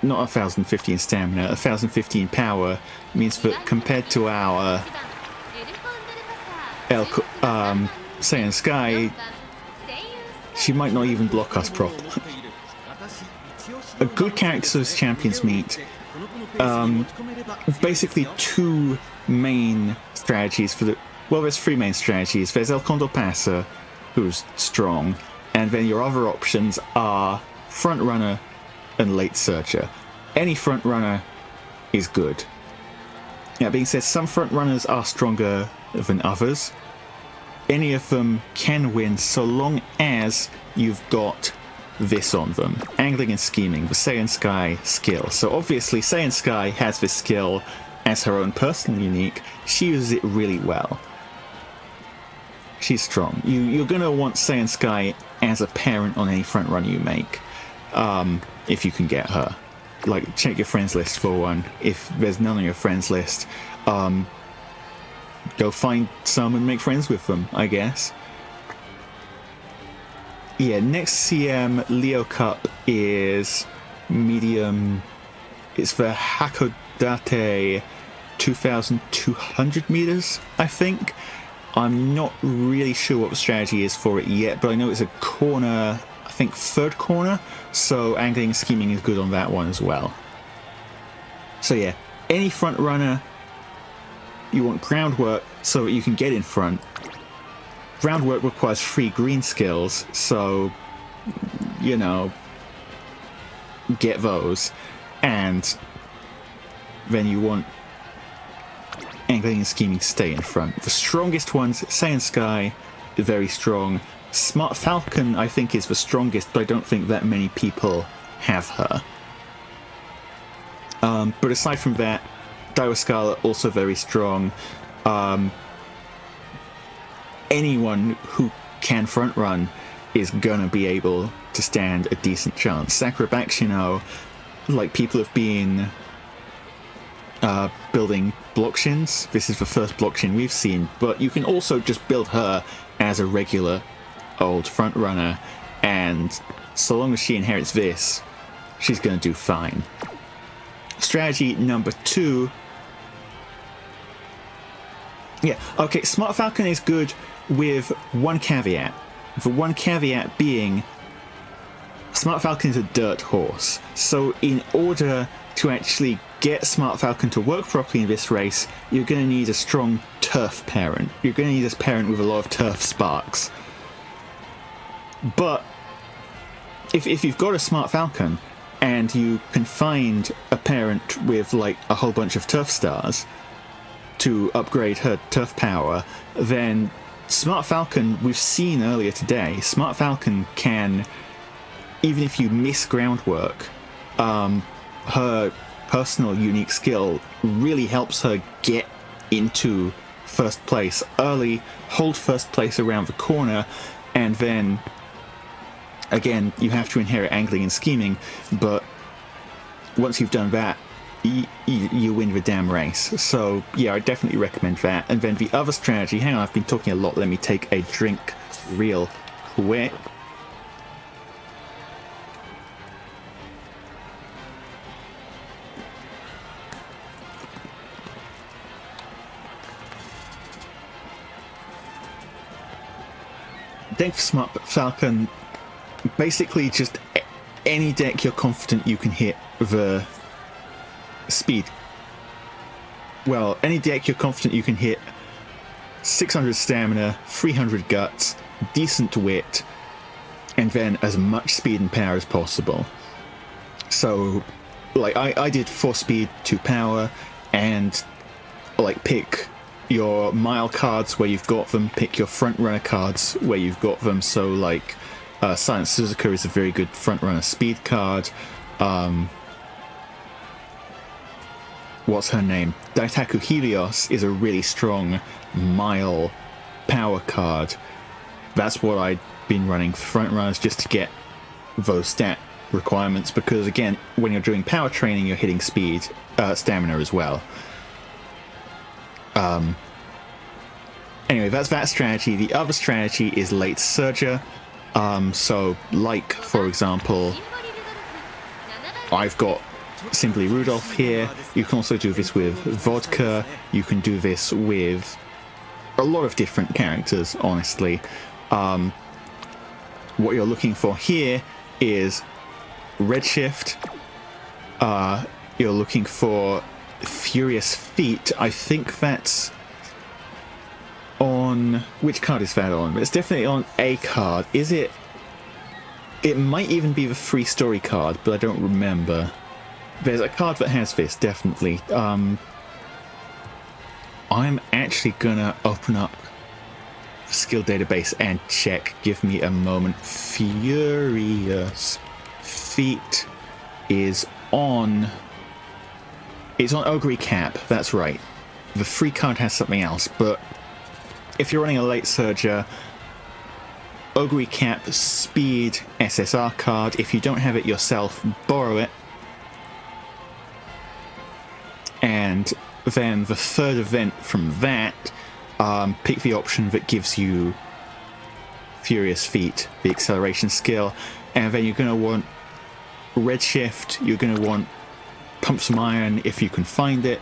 not 1015 stamina, 1015 power means that compared to our Seiun Sky, she might not even block us properly. A good character as Champions Meet, basically 2 main strategies for Well, there's three main strategies. There's El Condor Pasa, who's strong, and then your other options are Front Runner and Late Searcher. Any Front Runner is good. That being said, some Front Runners are stronger than others. Any of them can win so long as you've got this on them. Angling and Scheming, the Seiun Sky skill. So obviously Seiun Sky has this skill as her own personal unique. She uses it really well. She's strong. You're going to want Seiun Sky as a parent on any front run you make, if you can get her. Like, check your friends list for one. If there's none on your friends list, go find some and make friends with them, I guess. Yeah, next CM Leo Cup is medium. It's the Hakodate 2,200 meters, I think. I'm not really sure what the strategy is for it yet, but I know it's a corner, I think third corner, so angling and scheming is good on that one as well. So yeah, any front runner, you want groundwork so that you can get in front. Groundwork requires 3 green skills, so, you know, get those. And then you want angling and scheming to stay in front. The strongest ones, Seiun Sky, very strong. Smart Falcon, I think, is the strongest, but I don't think that many people have her. But aside from that, Daiwa Scarlet, also very strong. Anyone who can front run is gonna be able to stand a decent chance. Sakura Bakshino, like, people have been building blockshins. This is the first blockshin we've seen, but you can also just build her as a regular old front runner, and so long as she inherits this, she's gonna do fine. Strategy number 2. Yeah, okay, Smart Falcon is good with one caveat. The one caveat being Smart Falcon is a dirt horse. So in order to actually get Smart Falcon to work properly in this race, you're going to need a strong turf parent. You're going to need a parent with a lot of turf sparks. But if you've got a Smart Falcon and you can find a parent with like a whole bunch of turf stars to upgrade her turf power, then Smart Falcon, we've seen earlier today, Smart Falcon can, even if you miss groundwork, her personal unique skill really helps her get into first place early, hold first place around the corner, and then again you have to inherit angling and scheming, but once you've done that, you win the damn race. So yeah, I definitely recommend that. And then the other strategy, hang on, I've been talking a lot, let me take a drink real quick. Deck for Smart Falcon, basically just any deck you're confident you can hit the speed. Well, any deck you're confident you can hit 600 stamina, 300 guts, decent wit, and then as much speed and power as possible. So, like, I did 4 speed, 2 power, and, like, pick your mile cards where you've got them, pick your front runner cards where you've got them. So, like, Silent Suzuka is a very good front runner speed card. What's her name? Daitaku Helios is a really strong mile power card. That's what I'd been running for front runners, just to get those stat requirements, because again, when you're doing power training, you're hitting speed, stamina as well. Anyway, that's that strategy. The other strategy is Late Surger. So, like, for example, I've got Symboli Rudolf here. You can also do this with Vodka. You can do this with a lot of different characters, honestly. What you're looking for here is Redshift. You're looking for Furious Feet. I think that's on... Which card is that on? It's definitely on a card. Is it... It might even be the free story card, but I don't remember. There's a card that has this, definitely. I'm actually gonna open up the skill database and check. Give me a moment. Furious Feet is on... It's on Ogre Cap, that's right. The free card has something else, but if you're running a late surger, Ogre Cap Speed SSR card. If you don't have it yourself, borrow it. And then the third event from that, pick the option that gives you Furious Feet, the acceleration skill, and then you're going to want Redshift, you're going to want Pump Some Iron if you can find it,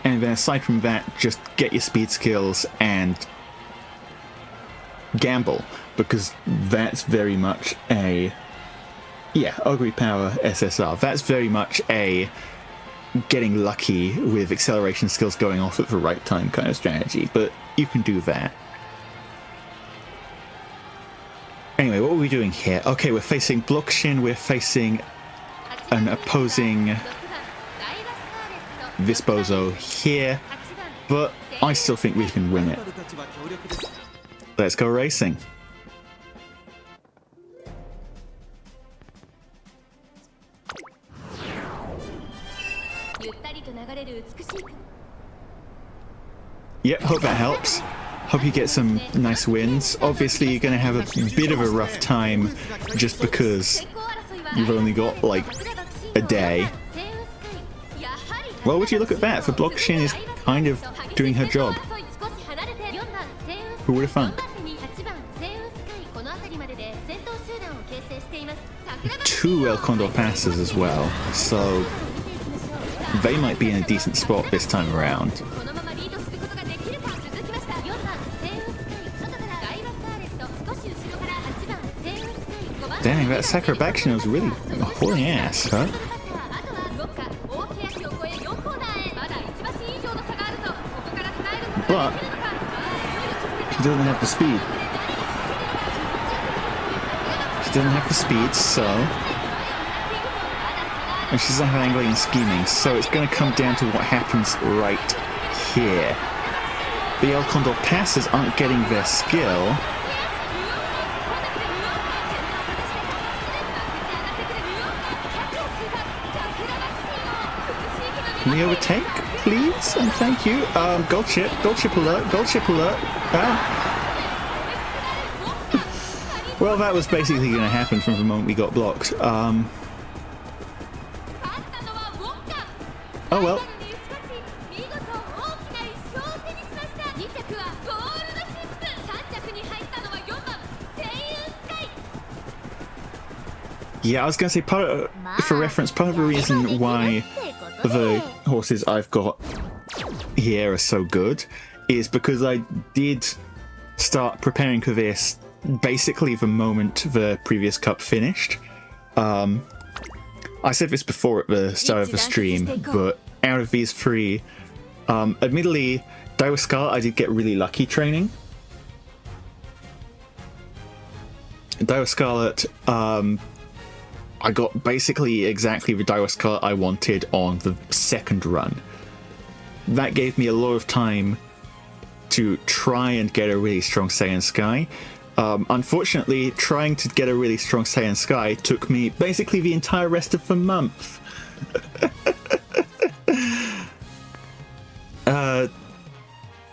and then aside from that, just get your speed skills and gamble, because that's very much a... Yeah, Ogre Power SSR, that's very much a getting lucky with acceleration skills going off at the right time kind of strategy, but you can do that. Anyway, what are we doing here? Okay, we're facing Blockshin, we're facing an opposing this bozo here, but I still think we can win it. Let's go racing. Yep, hope that helps. Hope you get some nice wins. Obviously, you're going to have a bit of a rough time just because you've only got, like, a day. Well, would you look at that? The Blockshin is kind of doing her job. Who would have thunk? 2 El Condor passes as well, so they might be in a decent spot this time around. Dang, that Sakura action was really hauling ass, huh? But she doesn't have the speed. She doesn't have the speed, so... And she doesn't have angling and scheming, so it's going to come down to what happens right here. The El Condor passes aren't getting their skill. Can we overtake, please? And thank you. Gold ship alert, gold ship alert. Ah. Well, that was basically going to happen from the moment we got blocked. Oh well. Yeah, I was going to say, for reference, part of the reason why the horses I've got here are so good is because I did start preparing for this basically the moment the previous cup finished. I said this before at the start of the stream, but out of these 3, admittedly, Daiwa Scarlet I did get really lucky training. Daiwa Scarlet, I got basically exactly the Daiwa Scarlet I wanted on the second run. That gave me a lot of time to try and get a really strong Seiun Sky. Unfortunately, trying to get a really strong Seiun Sky took me basically the entire rest of the month.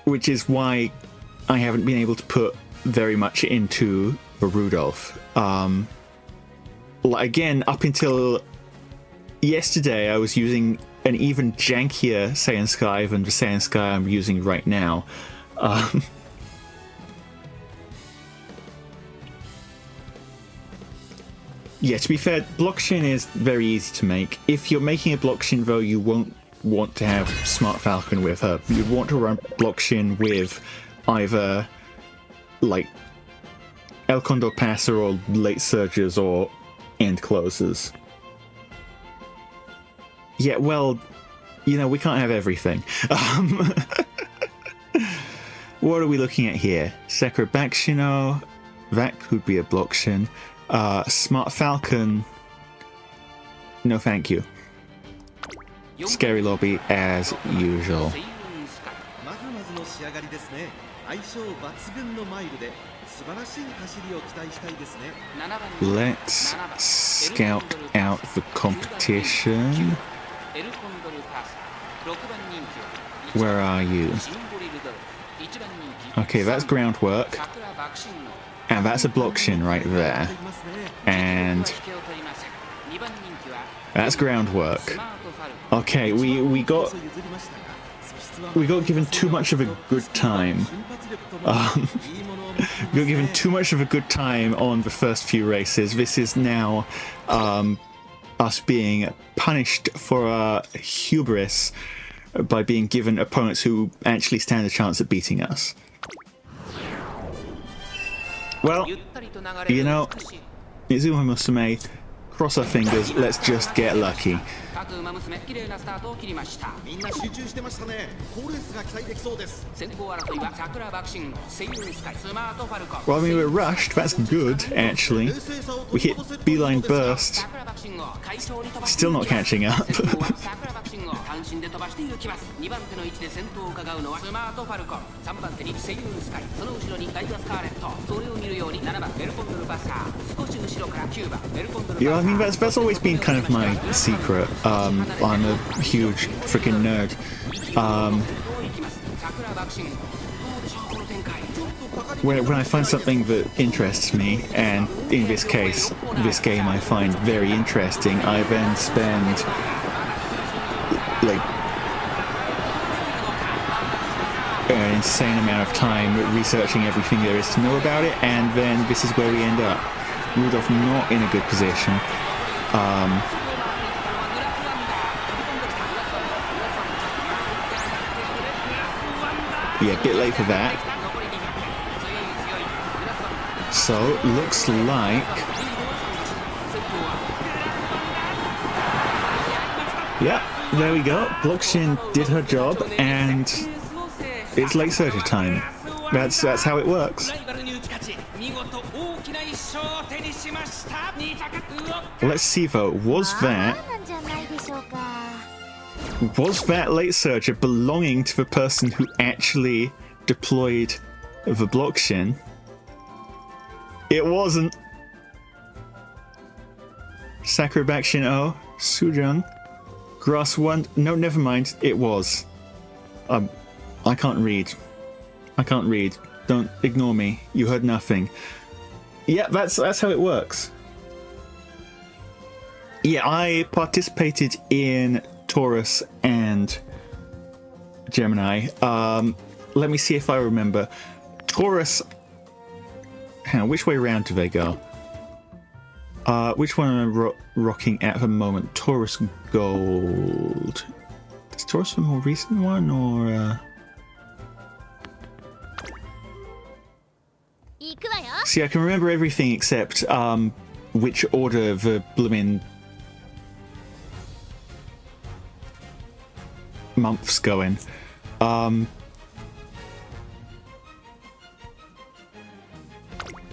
Which is why I haven't been able to put very much into the Rudolf. Again, up until yesterday, I was using an even jankier Seiun Sky than the Seiun Sky I'm using right now. Yeah, to be fair, Blockshin is very easy to make. If you're making a Blockshin, though, you won't want to have Smart Falcon with her. You'd want to run Blockshin with either, like, El Condor Passer or Late Surgers or End Closers. Yeah, well, you know, we can't have everything. what are we looking at here? Sekiro Bakshino, that could be a blocktion. Smart Falcon, no thank you. Scary Lobby as usual. Let's scout out the competition. Where are you? Okay, that's groundwork. And that's a blocktion right there. And that's groundwork. Okay, we got given too much of a good time. We got given too much of a good time on the first few races. This is now us being punished for our hubris by being given opponents who actually stand a chance at beating us. Well, you know, it's Umamusume. Cross our fingers, let's just get lucky. Well, I mean, we're rushed, that's good, actually. We hit beeline burst. Still not catching up. Yeah, I mean, that's always been kind of my secret. I'm a huge freaking nerd. When I find something that interests me, and in this case, this game I find very interesting, I then spend like an insane amount of time researching everything there is to know about it, and then this is where we end up. Rudolf not in a good position. Yeah, a bit late for that. So, looks like... Yeah, there we go. Blockchain did her job, and it's late surge time. That's how it works. Let's see though, was that late surger belonging to the person who actually deployed the blockchain? It wasn't. Sakura Bakshin O, Sujung, Grass 1, no, never mind, it was. I can't read. Don't ignore me. You heard nothing. Yeah, that's how it works. Yeah, I participated in Taurus and Gemini. Let me see if I remember. Taurus. Hang on, which way around do they go? Which one am I rocking at the moment? Taurus Gold. Is Taurus the more recent one, or? See, I can remember everything except which order the bloomin' months go in.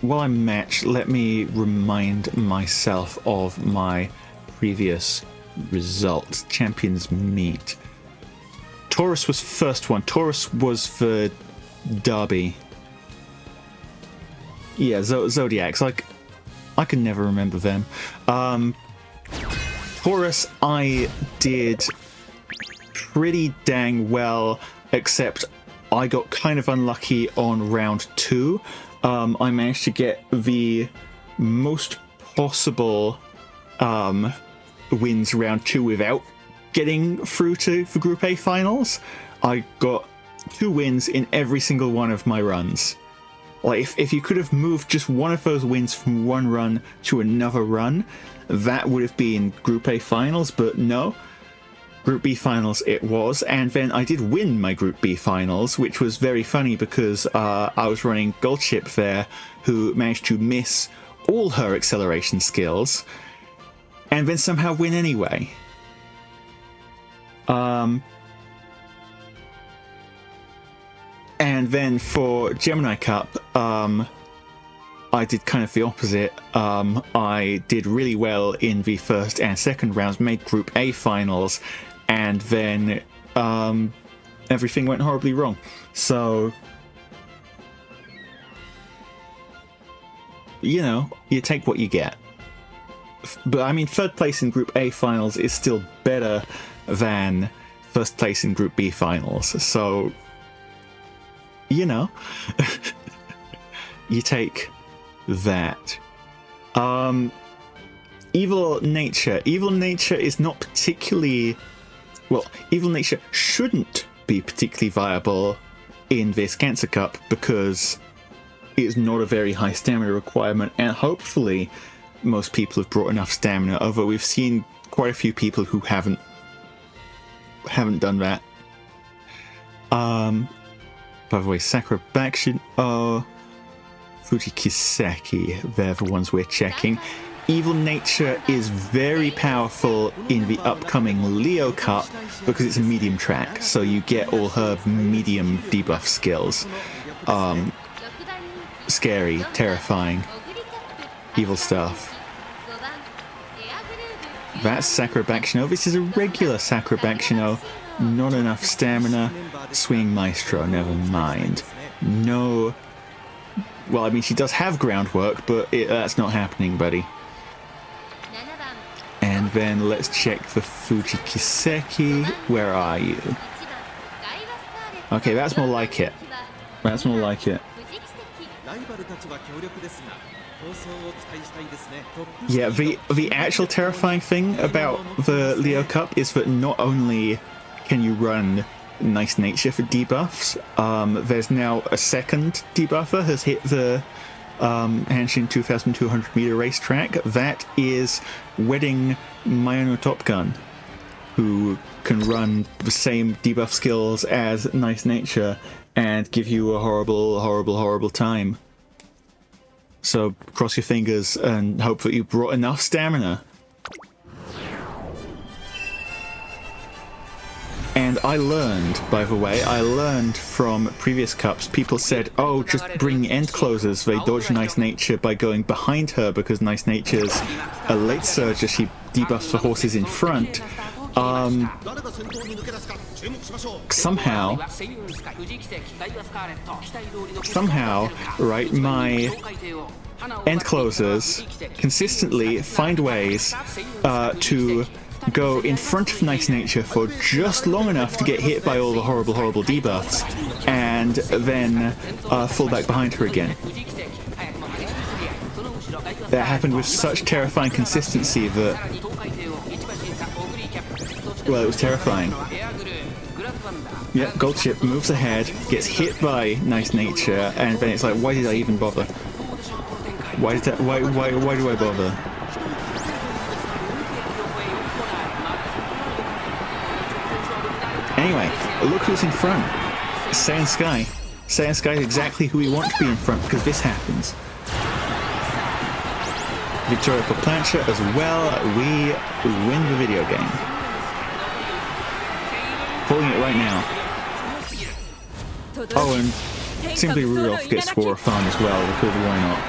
While I'm matched, let me remind myself of my previous results. Champions meet. Taurus was first one. Taurus was for Derby. Yeah, Zodiacs. Like, I can never remember them. Taurus, I did pretty dang well, except I got kind of unlucky on round 2. I managed to get the most possible wins round 2 without getting through to the Group A finals. I got 2 wins in every single one of my runs. Like, if you could have moved just one of those wins from one run to another run, that would have been Group A finals, but no. Group B finals it was, and then I did win my Group B finals, which was very funny because I was running Goldship there, who managed to miss all her acceleration skills, and then somehow win anyway. And then for Gemini Cup, I did kind of the opposite. I did really well in the first and second rounds, made Group A finals, and then everything went horribly wrong. So, you know, you take what you get. But I mean, third place in Group A finals is still better than first place in Group B finals. So, you know, you take that. Evil nature. Evil nature is not particularly... Well, evil nature shouldn't be particularly viable in this Cancer Cup because it's not a very high stamina requirement, and hopefully most people have brought enough stamina, although we've seen quite a few people who haven't done that. By the way, Sakura Bakshin, Fujikiseki, they're the ones we're checking. Evil nature is very powerful in the upcoming Leo Cup because it's a medium track, so you get all her medium debuff skills. Scary, terrifying, evil stuff. That's Sakura Bakshino. This is a regular Sakura Bakshino. Not enough stamina. Swinging Maestro, never mind. No... Well, I mean, she does have groundwork, but that's not happening, buddy. And then let's check the Fujikiseki. Where are you? Okay, that's more like it. That's more like it. Yeah, the actual terrifying thing about the Leo Cup is that not only can you run Nice Nature for debuffs, there's now a second debuffer has hit the Hanshin 2200 meter racetrack. That is Wedding Mayano Top Gun, who can run the same debuff skills as Nice Nature and give you a horrible, horrible, horrible time. So cross your fingers and hope that you brought enough stamina. And I learned, by the way, from previous cups, people said, oh, just bring end closers. They dodge Nice Nature by going behind her because Nice Nature's a late surger. She debuffs the horses in front. Somehow, right, my end closers consistently find ways to go in front of Nice Nature for just long enough to get hit by all the horrible, horrible debuffs, and then fall back behind her again. That happened with such terrifying consistency that... Well, it was terrifying. Yep, Gold Chip moves ahead, gets hit by Nice Nature, and then it's like, why did I even bother? Why do I bother? Anyway, look who's in front. Seiun Sky. Seiun Sky is exactly who we want to be in front because this happens. Victoria Plancha as well. We win the video game. Calling it right now. Oh, and simply Rudolf gets for fun as well because why not?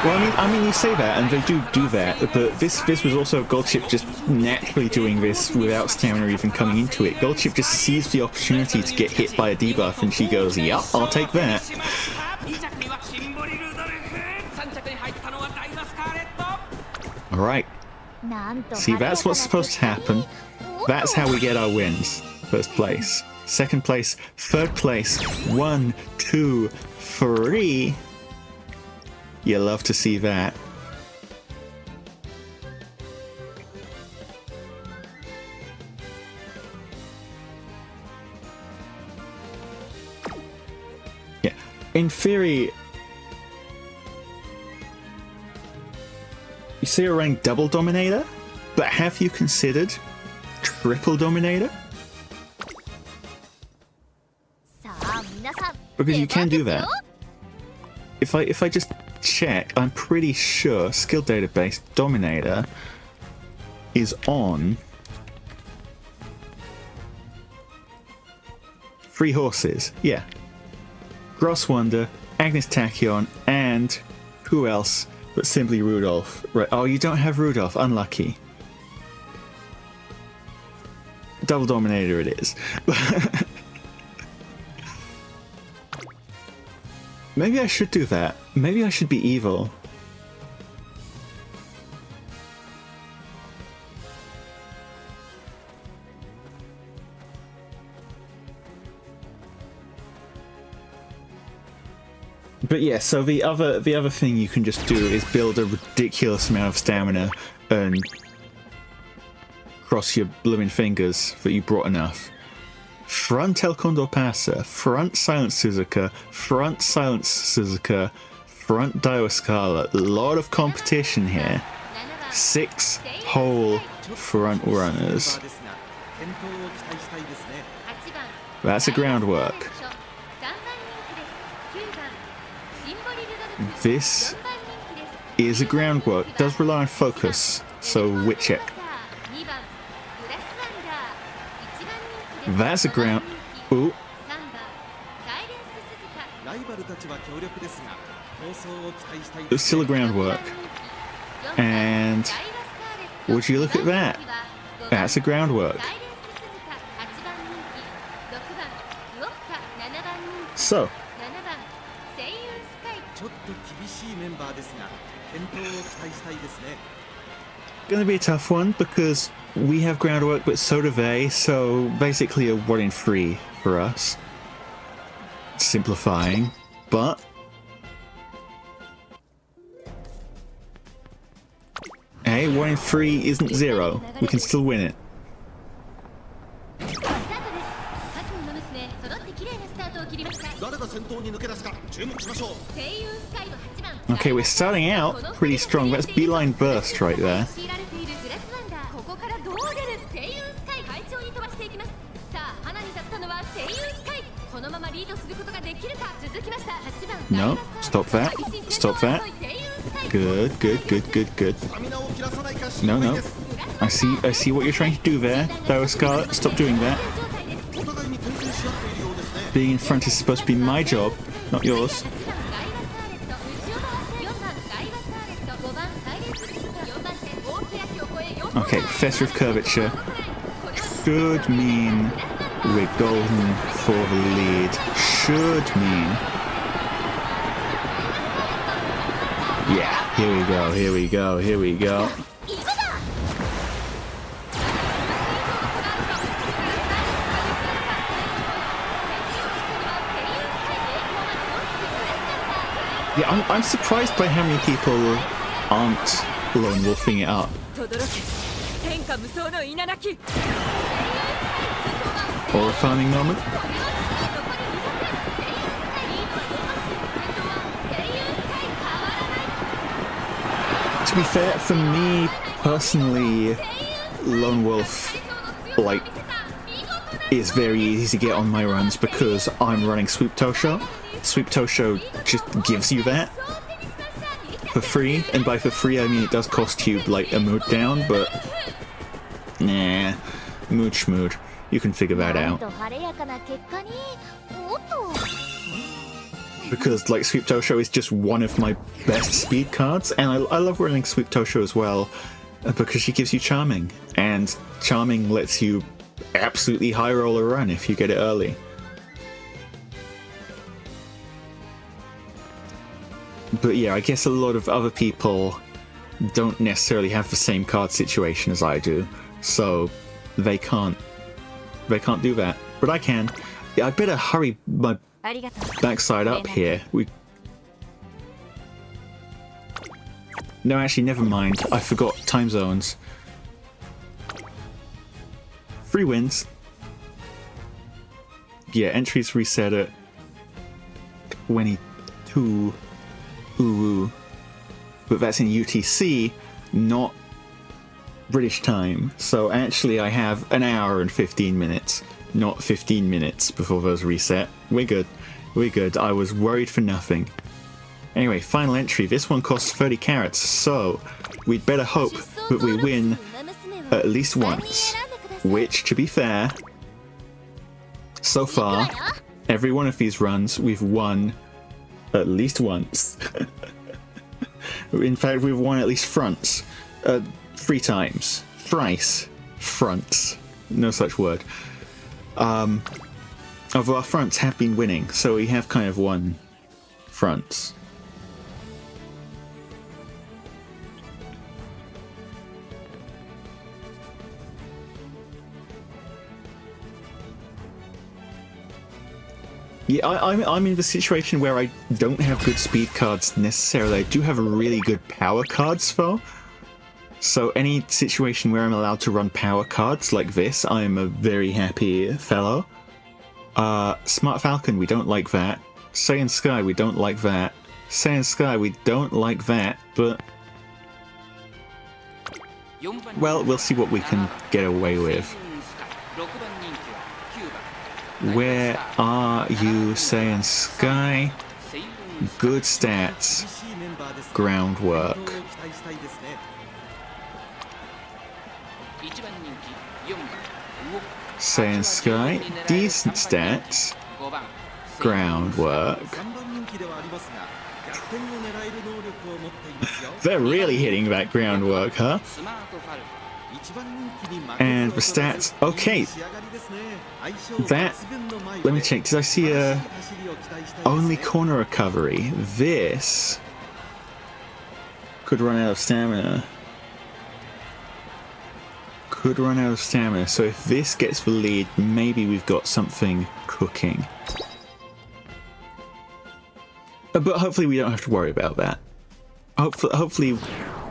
Well, I mean, you say that, and they do that, but this was also Gold Chip just naturally doing this without stamina even coming into it. Gold Chip just sees the opportunity to get hit by a debuff, and she goes, "Yup, I'll take that." All right. See, that's what's supposed to happen. That's how we get our wins. First place, second place, third place. 1, 2, 3. You love to see that. Yeah, in theory, you say you're running double Dominator, but have you considered triple Dominator? Because you can do that. If I just check. I'm pretty sure skill database Dominator is on 3 horses. Yeah. Gross Wonder, Agnes Tachyon, and who else but simply Rudolf. Right. Oh, you don't have Rudolf. Unlucky. Double Dominator it is. Maybe I should do that. Maybe I should be evil. But yeah, so the other thing you can just do is build a ridiculous amount of stamina and cross your blooming fingers that you brought enough. Front El Condor Pasa, front Silent Suzuka, front Silent Suzuka, front Daiwa Scarlet. A lot of competition here. 6 whole front runners. That's a groundwork. This is a groundwork. Does rely on focus, so wit check. That's a ground. Ooh. It's still a groundwork. And would you look at that? That's a groundwork. So. Gonna be a tough one because we have groundwork, but so do they. So basically a 1 in 3 for us. Simplifying, but hey, 1 in 3 isn't 0. We can still win it. Okay, we're starting out pretty strong. That's beeline burst right there. No, stop that. Stop that. Good, good, good, good, good. No, no. I see what you're trying to do there. Daiwa Scarlet, stop doing that. Being in front is supposed to be my job, not yours. Okay, Professor of Curvature should mean we're golden for the lead. Should mean. Yeah, here we go, here we go, here we go. Yeah, I'm surprised by how many people aren't lone wolfing it up. Or a farming moment. To be fair, for me personally, lone wolf, like, is very easy to get on my runs because I'm running Swoop Tosho. Swoop Tosho just gives you that for free, and by for free I mean it does cost you like a mood down, but nah, mood schmood. You can figure that out. Because like Swoop Tosho is just one of my best speed cards, and I love running Swoop Tosho as well because she gives you Charming, and Charming lets you absolutely high roll a run if you get it early. But yeah, I guess a lot of other people don't necessarily have the same card situation as I do, so they can't do that. But I can. Yeah, I better hurry my backside up here. No, actually, never mind. I forgot time zones. 3 wins. Yeah, entries reset at 22. Ooh. But that's in UTC, not British time. So actually I have an hour and 15 minutes, not 15 minutes before those reset. We're good. We're good. I was worried for nothing. Anyway, final entry. This one costs 30 carats, so we'd better hope that we win at least once. Which, to be fair, so far, every one of these runs, we've won at least once. In fact, we've won at least fronts. 3 times. Thrice. Fronts. No such word. Although our fronts have been winning, so we have kind of won fronts. Yeah, I'm in the situation where I don't have good speed cards necessarily. I do have really good power cards though. So any situation where I'm allowed to run power cards like this, I'm a very happy fellow. Smart Falcon, we don't like that. Seiun Sky, we don't like that. Seiun Sky, we don't like that, but... well, we'll see what we can get away with. Where are you, Seiun Sky? Good stats. Groundwork. Seiun Sky. Decent stats. Groundwork. They're really hitting that groundwork, huh? And the stats. Okay. That. Let me check. Did I see a only corner recovery? This could run out of stamina. Could run out of stamina. So if this gets the lead, maybe we've got something cooking. But hopefully we don't have to worry about that. Hopefully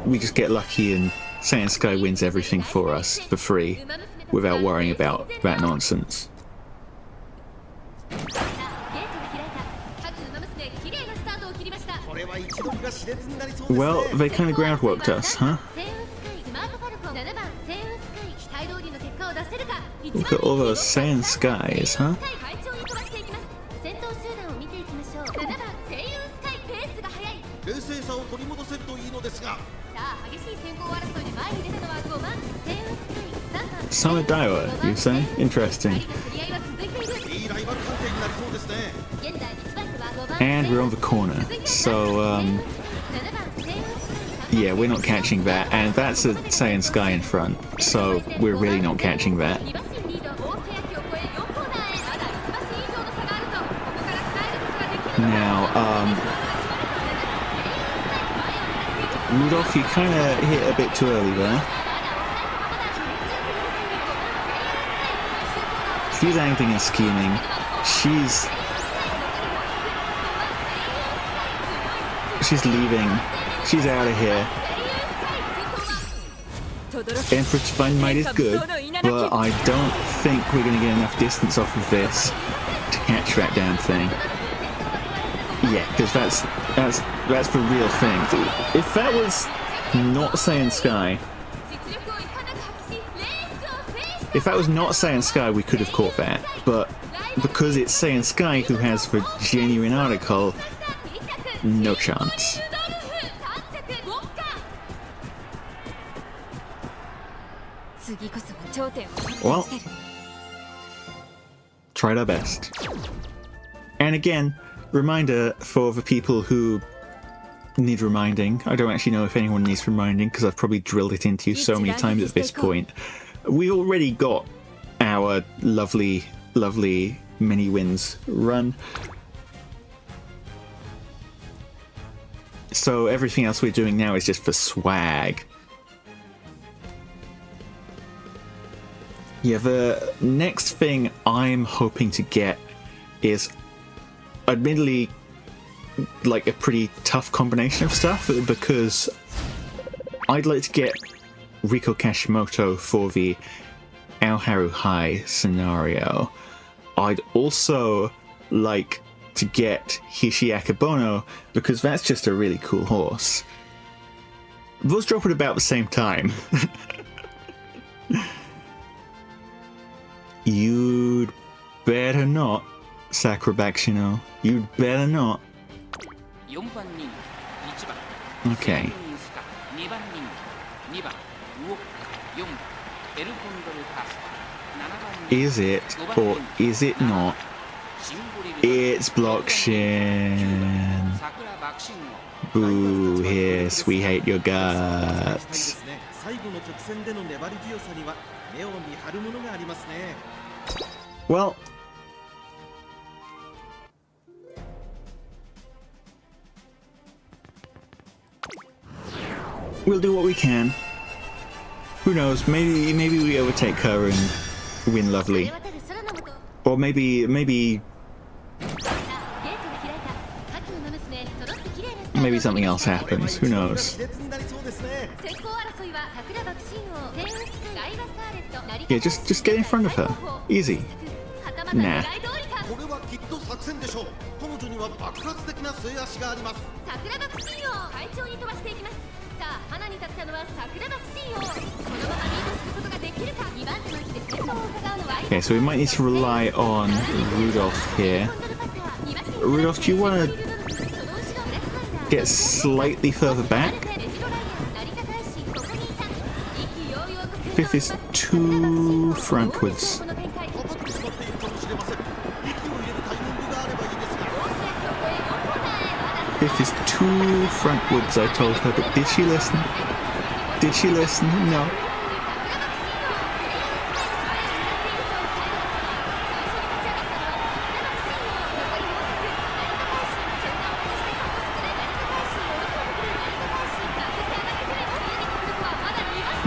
we just get lucky and Seiun Sky wins everything for us for free without worrying about that nonsense. Well, they kind of groundworked us, huh? Look at all those Seiun Skies, huh? Son of Daiwa, you say? Interesting. And we're on the corner, so yeah, we're not catching that, and that's a Seiun Sky in front, so we're really not catching that. Now, Rudolf, you kind of hit a bit too early there. She's angling and scheming. She's leaving. She's out of here. Emperor's Fine Might is good, but I don't think we're going to get enough distance off of this to catch that damn thing. Yeah, because that's the real thing. If that was not Seiun Sky, if that was not Seiun Sky, we could have caught that. But because it's Seiun Sky who has the genuine article, no chance. Well, tried our best. And again, reminder for the people who need reminding. I don't actually know if anyone needs reminding because I've probably drilled it into you so many times at this point. We already got our lovely, lovely mini wins run. So everything else we're doing now is just for swag. Yeah, the next thing I'm hoping to get is admittedly like a pretty tough combination of stuff, because I'd like to get Riko Kashimoto for the Aoharu High scenario. I'd also like to get Hishi Akebono because that's just a really cool horse. Those drop at about the same time. You'd better not, Sakura Bakshino. You'd better not. Okay. Is it or is it not? It's blockchain. Boo, yes, we hate your guts. Well, we'll do what we can. Who knows? Maybe we overtake her and win lovely, or maybe something else happens. Who knows? Yeah, just get in front of her. Easy. Nah. Okay, so we might need to rely on Rudolf here. Rudolf, do you want to get slightly further back? Fifth is too frontwards. Fifth is too frontwards, I told her, but did she listen? Did she listen? No.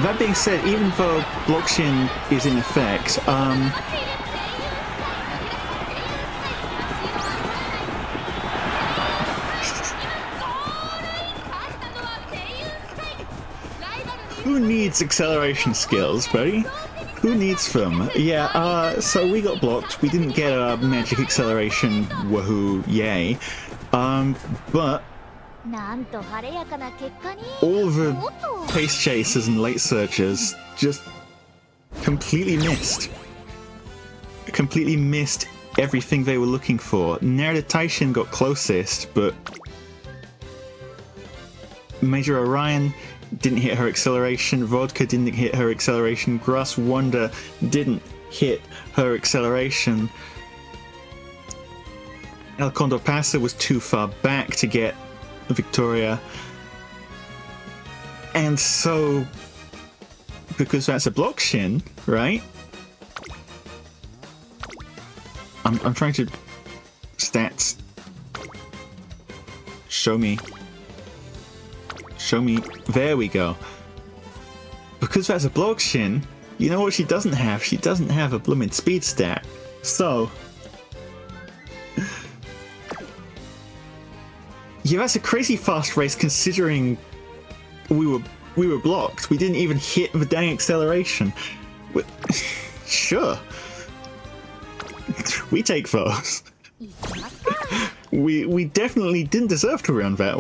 That being said, even though blockchain is in effect, who needs acceleration skills, buddy? Who needs them? Yeah, so we got blocked. We didn't get a magic acceleration, woohoo, yay. But all the pace chasers and late searchers just completely missed everything they were looking for. Narada Taishin got closest, but Major Orion didn't hit her acceleration, Vodka didn't hit her acceleration, Grass Wonder didn't hit her acceleration. El Condor Pasa was too far back to get Victoria. And so, because that's a blockchain, right? I'm trying to stats. Show me. There we go. Because that's a blockchain, you know what she doesn't have? She doesn't have a blooming speed stat. So, yeah, that's a crazy fast race considering we were blocked. We didn't even hit the dang acceleration. Sure. We take those. We definitely didn't deserve to win that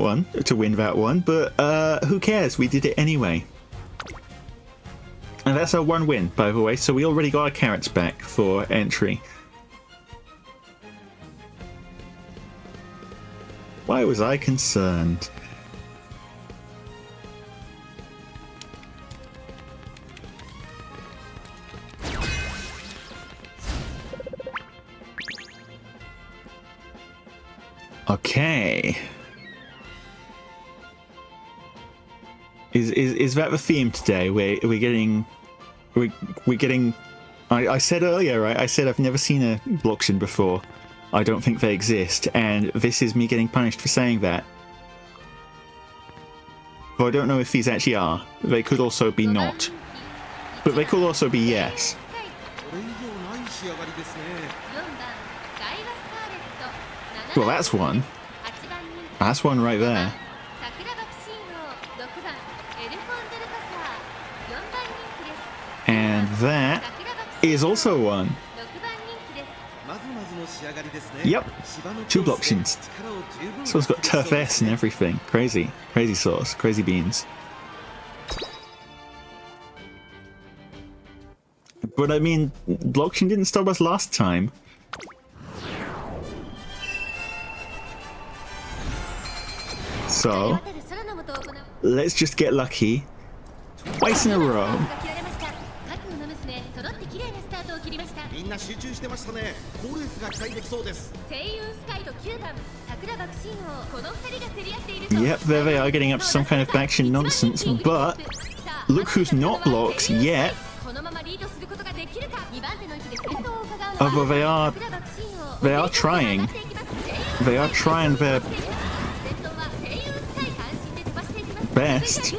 one, but who cares? We did it anyway. And that's our one win, by the way, so we already got our carrots back for entry. Why was I concerned? Okay. Is that the theme today? We're getting. I said earlier, right? I said I've never seen a blockchain before. I don't think they exist, and this is me getting punished for saying that. But I don't know if these actually are. They could also be not. But they could also be yes. Well, that's one. That's one right there. And that is also one. Yep, 2 blockchains. So it's got Turf S and everything. Crazy. Crazy sauce. Crazy beans. But I mean, blockchain didn't stop us last time. So, let's just get lucky. Twice in a row. Yep, there they are getting up to some kind of backshin nonsense, but look who's not blocked yet. Oh, but they are trying. They are trying their best.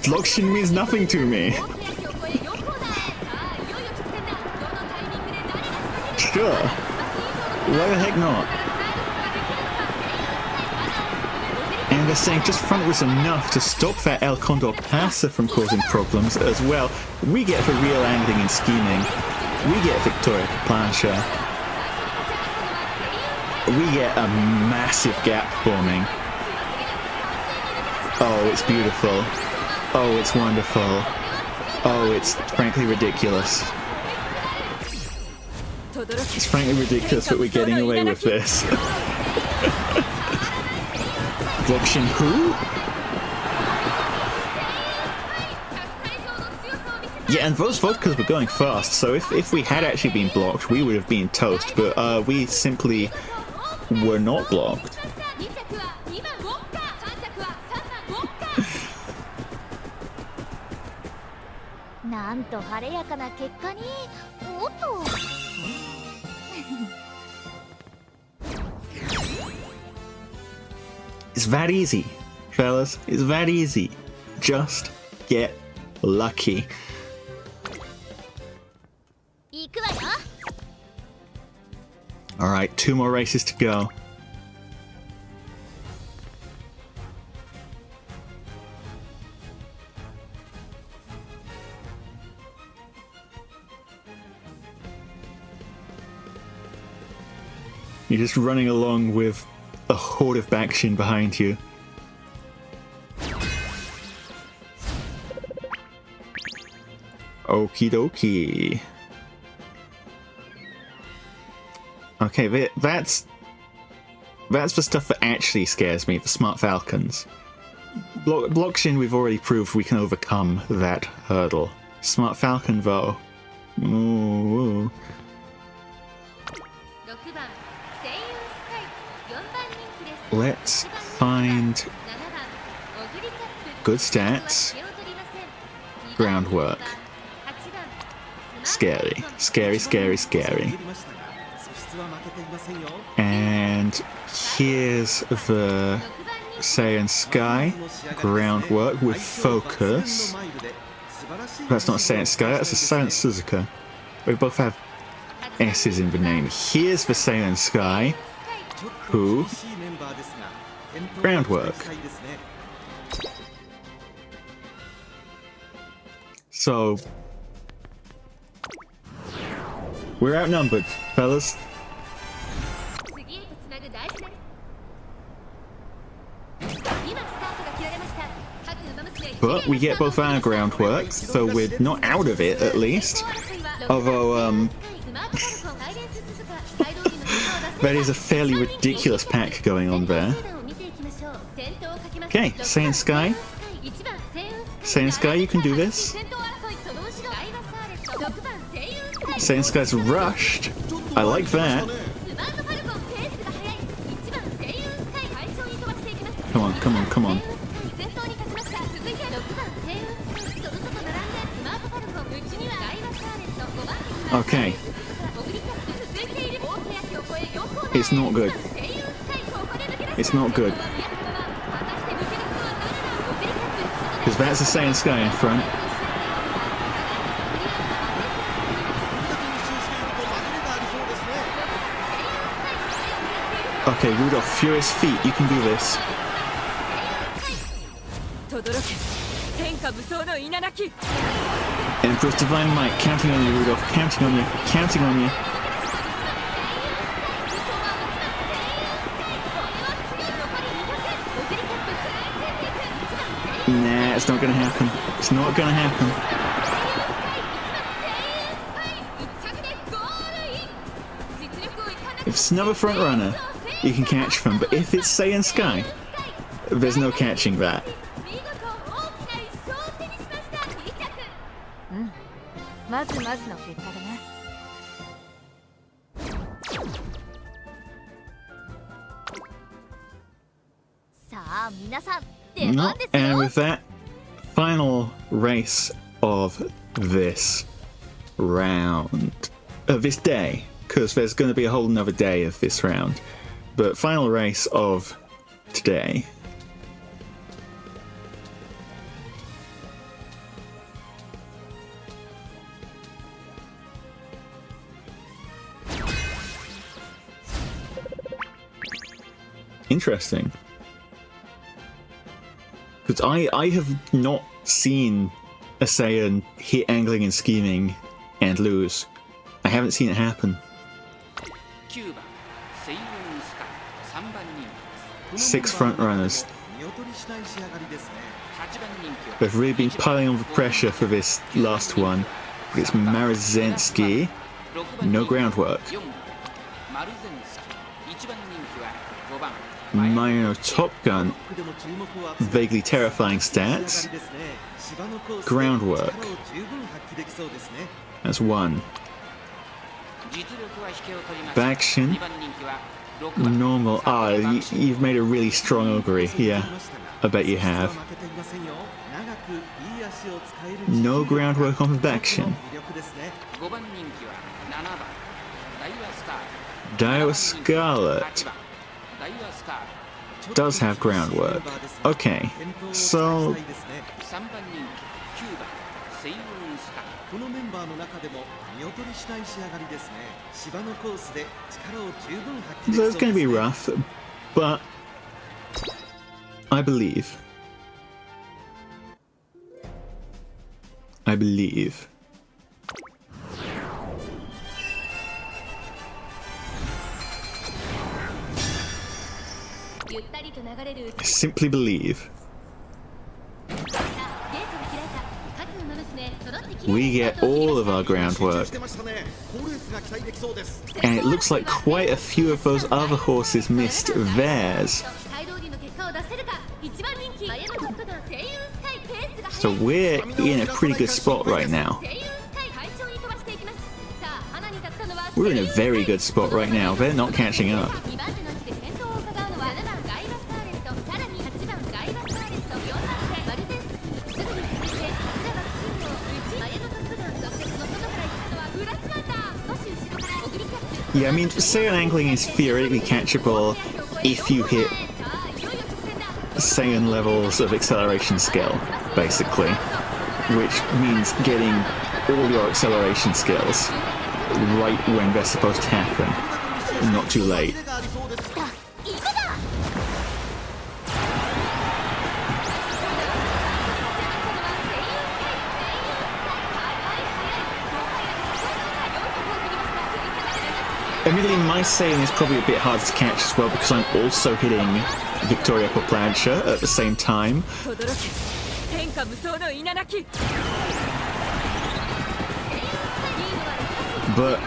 Blockshin means nothing to me. Sure. Why the heck not? And they're saying just front was enough to stop that El Condor passer from causing problems as well. We get the real angling and scheming. We get Victoria Plancha. We get a massive gap forming. Oh, it's beautiful. Oh, it's wonderful. Oh, it's frankly ridiculous. It's frankly ridiculous that we're getting away with this. Blockshin who? Yeah, and those vodkas were going fast, so if we had actually been blocked, we would have been toast, but we simply were not blocked. It's that easy, fellas. It's that easy. Just get lucky. Alright, 2 more races to go. You're just running along with a horde of backshin behind you. Okie dokie. Okay, that's the stuff that actually scares me, the smart falcons. Blockshin, we've already proved we can overcome that hurdle. Smart falcon, though. Ooh. Let's find good stats. Groundwork. Scary. Scary, scary, scary. And here's the Seiun Sky. Groundwork with focus. That's not Seiun Sky, that's a Seiun Suzuka. We both have S's in the name. Here's the Seiun Sky. Who? Groundwork. So we're outnumbered, fellas. But we get both our groundwork, so we're not out of it at least. Although that is a fairly ridiculous pack going on there. Okay, Seiun Sky. Seiun Sky, you can do this. Seiun Sky's rushed. I like that. Come on, come on, come on. Okay. It's not good. It's not good. Because that's the Seiun Sky in front. Okay, Rudolf, Furious Feet, you can do this. Emperor's Divine Might, counting on you, Rudolf, counting on you, counting on you. Nah, it's not gonna happen. It's not gonna happen. If it's another front runner, you can catch them, but if it's Seiun Sky, there's no catching that. まずまずの結果だな。さあ皆さん、出番ですよ。 And with that, final race of this round, of this day, because there's going to be a whole another day of this round, but final race of today. Interesting. Because I have not seen a Saiyan hit angling and scheming and lose. I haven't seen it happen. 6 front runners. They've really been piling on the pressure for this last one. It's Marzensky. No groundwork. Minor Top Gun, vaguely terrifying stats. Groundwork. That's 1. Bakshin. Normal. Ah, you've made a really strong augury. Yeah, I bet you have. No groundwork on the Bakshin. Daiwa Scarlet does have groundwork. Okay, so it's going to be rough, but I believe. I simply believe. We get all of our groundwork. And it looks like quite a few of those other horses missed theirs. So we're in a pretty good spot right now. We're in a very good spot right now. They're not catching up. Yeah, I mean, Seiun angling is theoretically catchable if you hit Seiun levels of acceleration skill, basically. Which means getting all your acceleration skills right when they're supposed to happen, not too late. Admittedly, my Seiun is probably a bit hard to catch as well because I'm also hitting Victoria Poplancha at the same time. But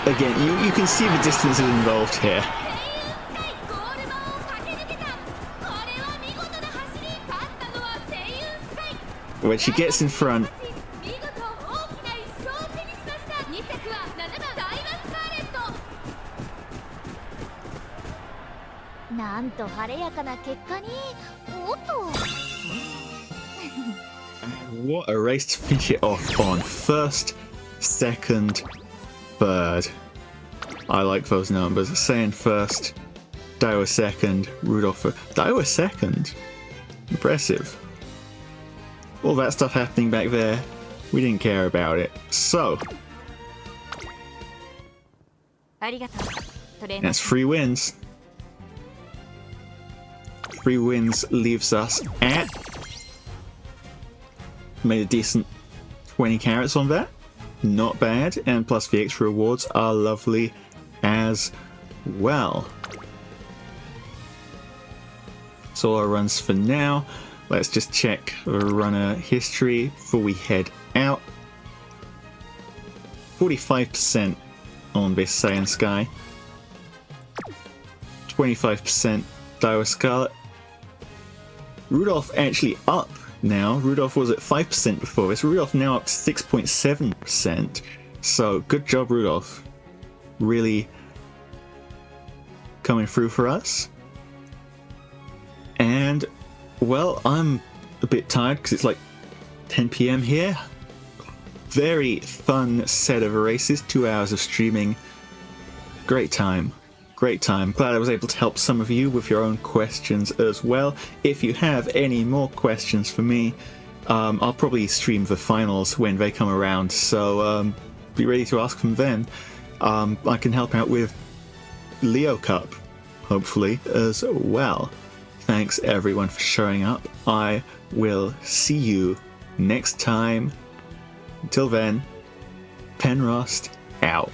again, you can see the distances involved here. When she gets in front, what a race to finish it off on. First, second, third. I like those numbers. Seiun first, Daiwa second, Rudolf first. Daiwa second? Impressive. All that stuff happening back there, we didn't care about it. So, that's 3 wins. 3 wins leaves us at... Made a decent 20 carats on that. Not bad. And plus the extra rewards are lovely as well. That's all our runs for now. Let's just check runner history before we head out. 45% on this Seiun Sky. 25% Daiwa Scarlet. Rudolf actually up now. Rudolf was at 5% before this. Rudolf now up to 6.7%. So good job, Rudolf. Really coming through for us. And, well, I'm a bit tired because it's like 10 PM here. Very fun set of races, 2 hours of streaming. Great time. Great time. Glad I was able to help some of you with your own questions as well. If you have any more questions for me, I'll probably stream the finals when they come around, so be ready to ask them then. I can help out with Leo Cup, hopefully, as well. Thanks everyone for showing up. I will see you next time. Until then, Penrost out.